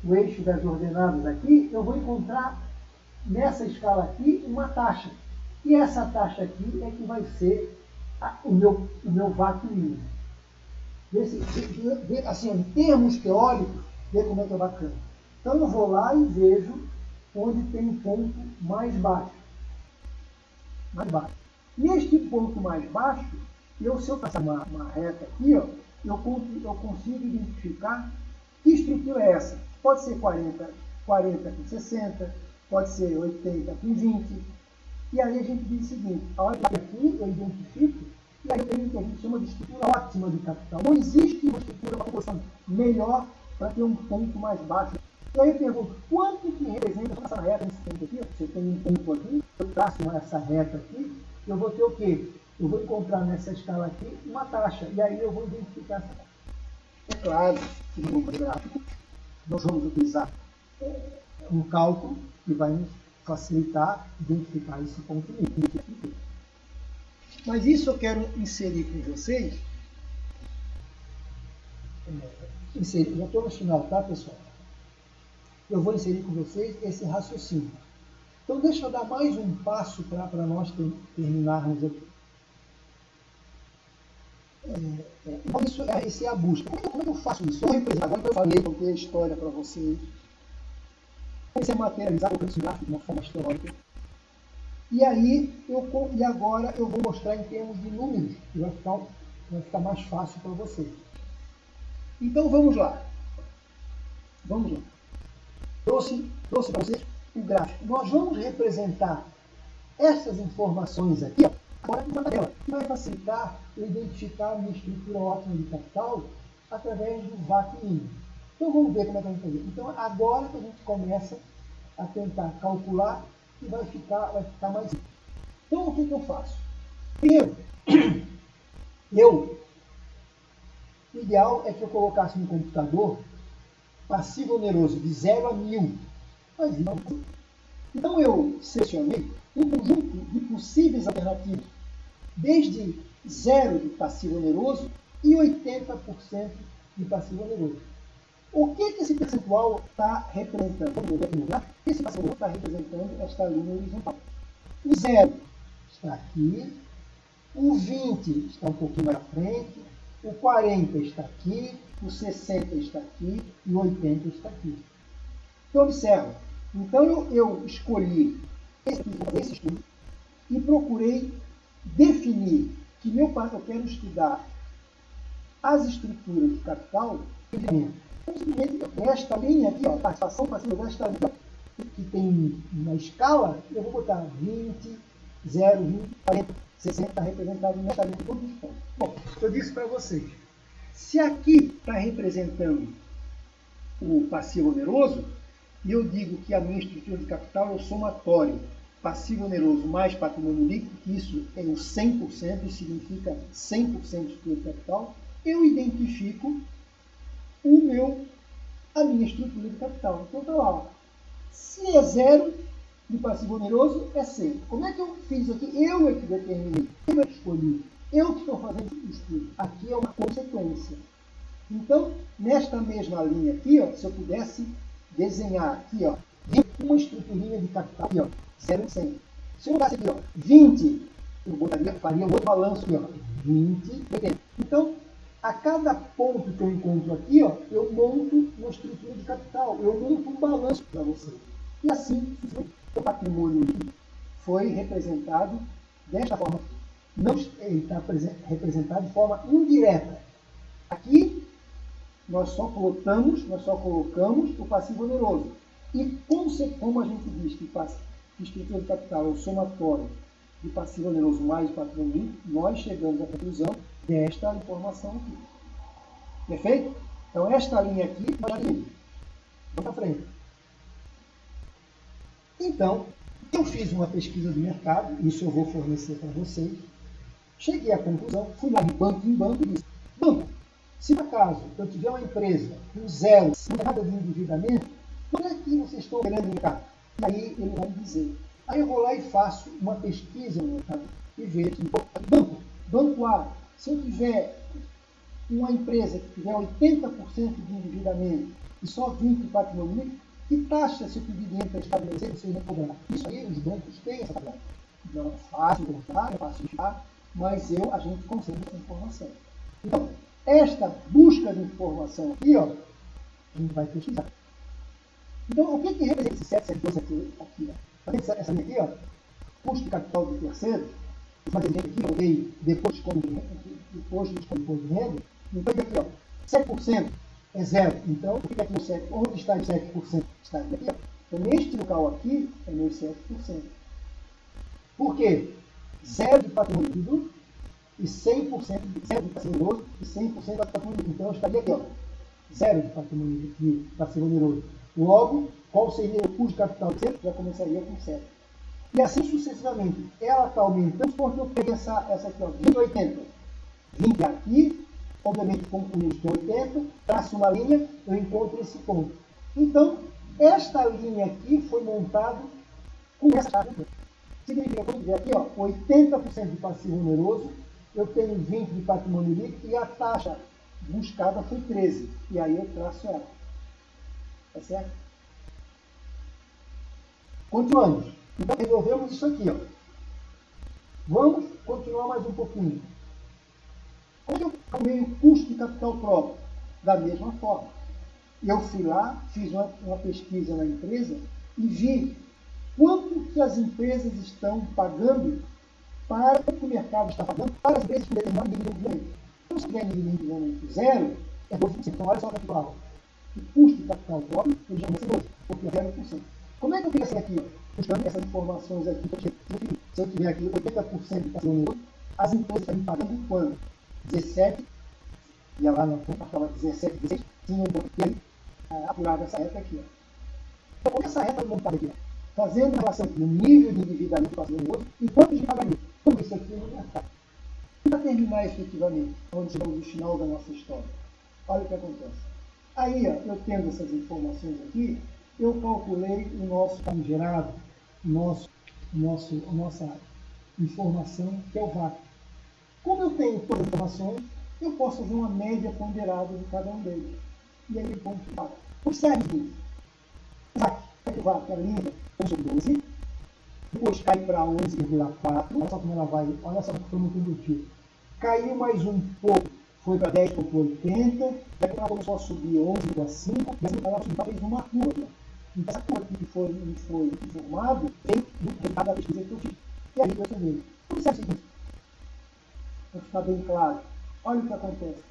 o eixo das ordenadas aqui, eu vou encontrar nessa escala aqui uma taxa. E essa taxa aqui é que vai ser o meu VAC mínimo. Assim, em termos teóricos, ver como é que é bacana. Então eu vou lá e vejo onde tem um ponto mais baixo. Neste ponto mais baixo, se eu passar uma reta aqui, eu consigo identificar que estrutura é essa. Pode ser 40 com 60, pode ser 80 com 20. E aí a gente diz o seguinte, a hora que aqui eu identifico, e aí eu tenho o que a gente chama de estrutura ótima de capital. Não existe uma estrutura, uma composição melhor para ter um ponto mais baixo. E aí eu pergunto, quanto que representa essa reta nesse ponto aqui? Você tem um ponto aqui, eu traço essa reta aqui, eu vou ter o quê? Eu vou encontrar nessa escala aqui uma taxa, e aí eu vou identificar essa taxa. É claro que no grupo gráfico nós vamos utilizar um cálculo que vai nos facilitar identificar esse ponto mínimo. Mas isso eu quero inserir com vocês. Já estou no final, tá, pessoal? Eu vou inserir com vocês esse raciocínio. Então, deixa eu dar mais um passo para nós terminarmos aqui. Essa é a busca. Como é que eu faço isso? Agora que eu falei, contei a história para vocês. Comecei a materializar o gráfico de uma forma teórica. E agora eu vou mostrar em termos de números, que vai ficar mais fácil para vocês. Então vamos lá. Trouxe para vocês o gráfico. Nós vamos representar essas informações aqui, agora numa tabela, que vai facilitar eu identificar a minha estrutura ótima de capital através do VAC mínimo. Então vamos ver como é que a gente vai fazer. Então agora que a gente começa a tentar calcular e vai ficar mais simples. Então o que eu faço? Primeiro, o ideal é que eu colocasse no computador passivo oneroso de 0 a 1000. Mas não. Então eu selecionei um conjunto de possíveis alternativas, desde 0 de passivo oneroso e 80% de passivo oneroso. O que esse percentual está representando? Vamos ver aqui no gráfico. Esse passivo oneroso está representando esta linha horizontal. O 0 está aqui, o 20 está um pouquinho mais à frente, o 40 está aqui, o 60 está aqui e o 80 está aqui. Então, observa. Então, eu escolhi esse estudo e procurei definir que eu quero estudar as estruturas de capital. Então, simplesmente, esta linha aqui, participação passiva desta linha, que tem uma escala, eu vou botar 20, 0, 20, 40, 60 está representado nesta linha de todos os pontos. Bom, eu disse para vocês, se aqui está representando o passivo oneroso, e eu digo que a minha estrutura de capital é o somatório passivo oneroso mais patrimônio líquido, que isso é o 100%, isso significa 100% de estrutura de capital, eu identifico a minha estrutura de capital. Então está lá, ó. Se é zero de passivo oneroso, é C. Como é que eu fiz aqui? Eu é que determinei, eu é que escolhi, eu que estou fazendo o estudo. Aqui é uma consequência. Então, nesta mesma linha aqui, ó, se eu pudesse desenhar aqui, ó, uma estruturinha de capital aqui, ó, 0 em 100. Se eu botasse aqui, ó, 20, eu faria outro balanço aqui, ó, 20, 80. Então, a cada ponto que eu encontro aqui, ó, eu monto uma estrutura de capital, eu monto um balanço para você. E assim, o patrimônio foi representado desta forma. Não, ele está representado de forma indireta. Aqui, nós só colocamos o passivo oneroso. E como a gente diz que estrutura de capital é o somatório de passivo oneroso mais patrimônio líquido, nós chegamos à conclusão desta informação aqui. Perfeito? Então, esta linha aqui, nós já vimos. Vamos para frente. Então, eu fiz uma pesquisa de mercado, isso eu vou fornecer para vocês. Cheguei à conclusão, fui lá de banco em banco e disse: banco, se por acaso eu tiver uma empresa com zero, sem nada de endividamento, quando é que vocês estão olhando no mercado? E aí ele vai me dizer. Aí eu vou lá e faço uma pesquisa no mercado e vejo que banco A, se eu tiver uma empresa que tiver 80% de endividamento e só 20% de patrimônio líquido, que taxa se eu pedir dinheiro para estabelecer vocês vão cobrar? Isso aí os bancos têm essa taxa. Não é fácil contar, é fácil enxergar, mas a gente consegue essa informação. Então, esta busca de informação aqui, ó, a gente vai pesquisar. Então, o que representa esse 772 aqui? Ó? Essa linha aqui, ó, custo de capital do terceiro, mas aqui eu dei depois de imposto de renda, então aqui, ó, 7% é zero. Então, fica aqui o 7%. Onde está o 7%? Está aqui, ó. Então, neste local aqui, é meu 7%. Por quê? Zero de patrimônio líquido e 100% de zero de passivo oneroso e 100% de patrimônio líquido. Então, eu estaria aqui, ó, zero de patrimônio de passivo oneroso. Logo, qual seria o custo de capital do centro? Já começaria com 7. E assim sucessivamente. Ela está aumentando porque eu peguei essa aqui, ó, 20 80. 20 aqui, obviamente concluímos com 80, traço uma linha, eu encontro esse ponto. Então, esta linha aqui foi montada com essa chave. Significa que eu tiver aqui, ó, 80% de passivo oneroso, eu tenho 20% de patrimônio líquido e a taxa buscada foi 13. E aí eu traço ela. Tá certo? Continuamos. Então, resolvemos isso aqui, ó. Vamos continuar mais um pouquinho. Onde eu calculei o custo de capital próprio? Da mesma forma. Eu fui lá, fiz uma pesquisa na empresa e vi quanto que as empresas estão pagando para o que o mercado está pagando para as empresas que determinam nível de endividamento. Então, se tiver nível de endividamento zero, é 12%. Então, olha só o capital. O custo de capital próprio, ele já vai ser 12%, porque é 0%. Como é que eu fiz aqui, ó? Buscando essas informações aqui, porque se eu tiver aqui 80% de patrimônio, as empresas estão me pagando quanto? 17, ia lá na ponta, estava 17, 16, tinha e aí apurava essa reta aqui. Ó. Então, como essa reta montada aqui, ó, fazendo relação do nível de endividamento do patrimônio e quanto de pagamento. Tudo isso aqui no mercado. E para terminar efetivamente, onde chegamos no final da nossa história, olha o que acontece. Aí, ó, eu tendo essas informações aqui, eu calculei o nosso famigerado, nossa informação, que é o VAC. Como eu tenho todas as informações, eu posso fazer uma média ponderada de cada um deles. E aí, ponto de VAC. Observe isso. O VAC é linda, 12, depois cai para 11,4, olha só como ela vai, olha só como foi muito indutivo. Caiu mais um pouco, foi para 10,80, daí ela começou a subir 11,5, e assim ela fez uma curva. Então, essa curva que foi informado vem do resultado da pesquisa que eu fiz. E aí eu também. Observe o seguinte, para ficar bem claro, olha o que acontece.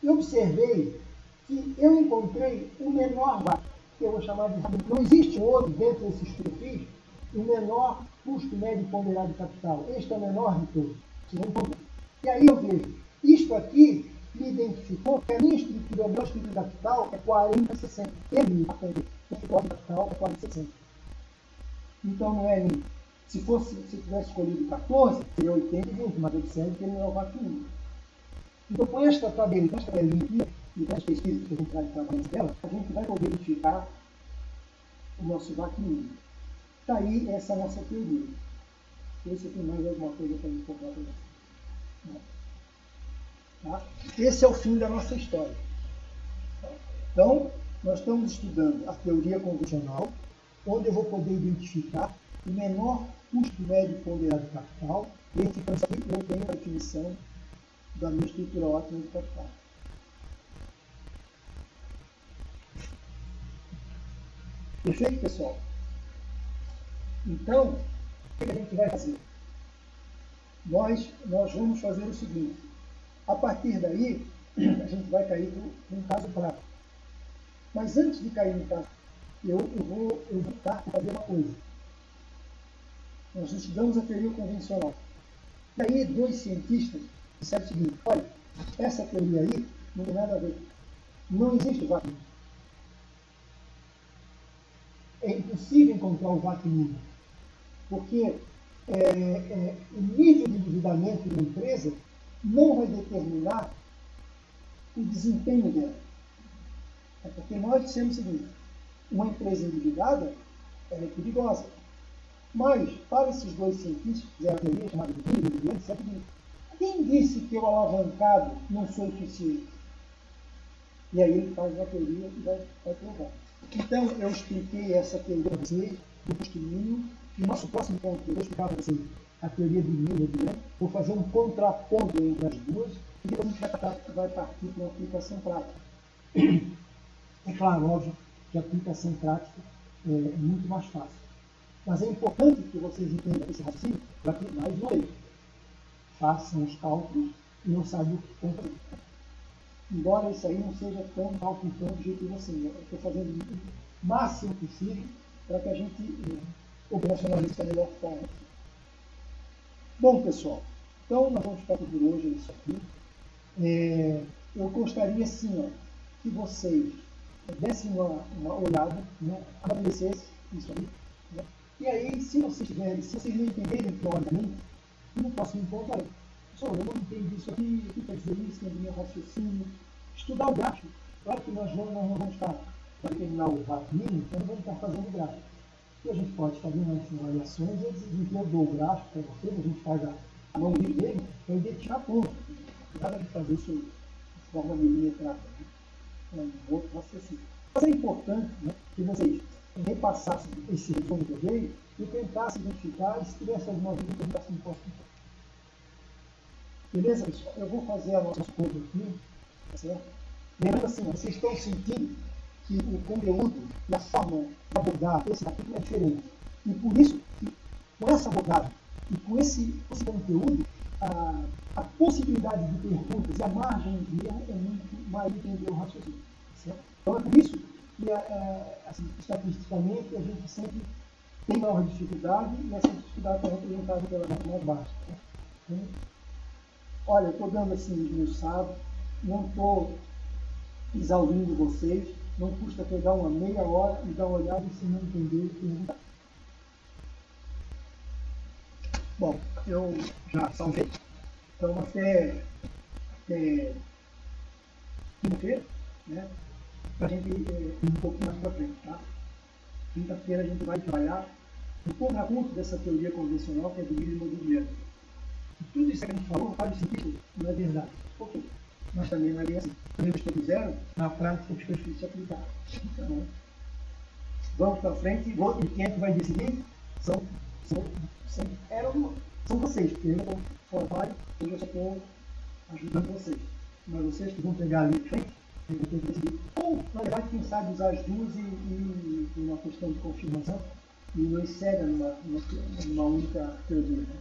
Eu observei que eu encontrei o menor VAC, que eu vou chamar de... Não existe outro dentro desse estudo que eu fiz, o menor custo médio ponderado de capital. Este é o menor de todos. E aí eu vejo, isto aqui me identificou que a minha estrutura, a minha estrutura de capital é 40-60. Ele me atende. O suporte de capital é 40-60. Então não é Se tivesse escolhido 14, seria 80 e 20, mas ele serve porque ele não é o vácuo único. Então, com esta tabelinha aqui, e com as pesquisas que a gente vai trabalhando dela, a gente vai poder identificar o nosso vácuo único. Está aí essa nossa teoria. Deixa eu ver se tem mais alguma coisa para me contar para você. Tá? Esse é o fim da nossa história. Então, nós estamos estudando a teoria convencional, onde eu vou poder identificar o menor custo médio ponderado de capital. Verificando aqui, eu tenho a definição da minha estrutura ótima de capital. Perfeito, pessoal? Então, o que a gente vai fazer? Nós vamos fazer o seguinte. A partir daí, a gente vai cair para um caso prático. Mas antes de cair no caso, eu vou fazer uma coisa. Nós estudamos a teoria convencional. E aí, dois cientistas disseram o seguinte: olha, essa teoria aí não tem nada a ver. Não existe vácuo. É impossível encontrar o vácuo mínimo. Porque o nível de endividamento de uma empresa não vai determinar o desempenho dela. É porque nós dissemos o seguinte: uma empresa endividada ela é perigosa. Mas, para esses dois cientistas, que fizeram a teoria chamada de dividendo, quem disse que eu alavancado não sou eficiente? E aí ele faz uma teoria e vai provar. Então, eu expliquei essa teoria para vocês, do custo mínimo. No nosso próximo ponto, eu vou explicar para vocês a teoria do mínimo, vou fazer um contraponto entre as duas, e depois a gente vai partir para uma aplicação prática. É claro, óbvio, que a aplicação prática é muito mais fácil. Mas é importante que vocês entendam esse raciocínio para que mais uma vez façam os cálculos e não saibam o que estão fazendo. Embora isso aí não seja tão cálculo tão objetivo assim, eu estou fazendo o máximo possível para que a gente operacionalize da melhor forma. Bom, pessoal, então nós vamos ficar por hoje isso aqui. Eu gostaria, sim, que vocês dessem uma olhada, né, amadurecessem isso aí. Né? E aí, se vocês não entenderem teoricamente, no próximo ponto aí, pessoal, eu não entendi isso aqui, o que quer dizer isso, tem meu raciocínio. Estudar o gráfico. Claro que nós não vamos estar, para determinar o vácuo mínimo, então não vamos estar fazendo gráfico. E a gente pode fazer umas avaliações, e antes de eu dou o gráfico para vocês, a gente faz a mão livre dele, para identificar pontos. Nada de fazer isso de forma milimetrada, né? Um outro raciocínio. Mas é importante, né, que vocês repassassem esse resumo que eu dei e tentassem identificar, e se tivesse alguma dúvida, tentassem possibilitar. Beleza, pessoal? Eu vou fazer a nossa conta aqui, tá certo? Lembrando assim, vocês estão sentindo que o conteúdo e a forma de abordar esse capítulo é diferente. E por isso, com essa abordagem e com esse conteúdo, a possibilidade de perguntas e a margem de erro é muito maior do que entender o raciocínio. Certo? Então é por isso que, assim, estatisticamente, a gente sempre tem maior dificuldade e essa dificuldade está representada pela nota mais baixa. Então, olha, eu estou dando assim esmiuçado, não estou exaurindo vocês, não custa pegar uma meia hora e dar uma olhada e se não entender, perguntar. Bom, eu já salvei, então até quinta-feira, né, para a gente ir um pouquinho mais para frente, tá? Quinta-feira a gente vai trabalhar um contraponto dessa teoria convencional que é do mínimo do dinheiro. Tudo isso que a gente falou, para os cientistas, não é verdade. Por quê? Mas também não é bem assim. Quando eles fizeram, na prática, os perfis se aplicaram. Então, vamos para frente e quem é que vai decidir? São vocês, porque eu estou fora, hoje eu só estou ajudando vocês. Mas vocês que vão pegar ali de frente, vão ter que decidir. Ou, na verdade, quem sabe usar as duas e uma questão de confirmação e não exceda numa única teoria. Né?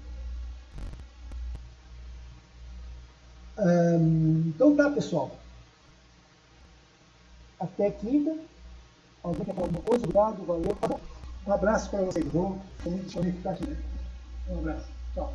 Então tá, pessoal. Até quinta. Alguém quer falar alguma coisa? Obrigado, valeu. Tá bom. Um abraço para vocês. Vou me desconectar aqui. Né? Um abraço. Tchau.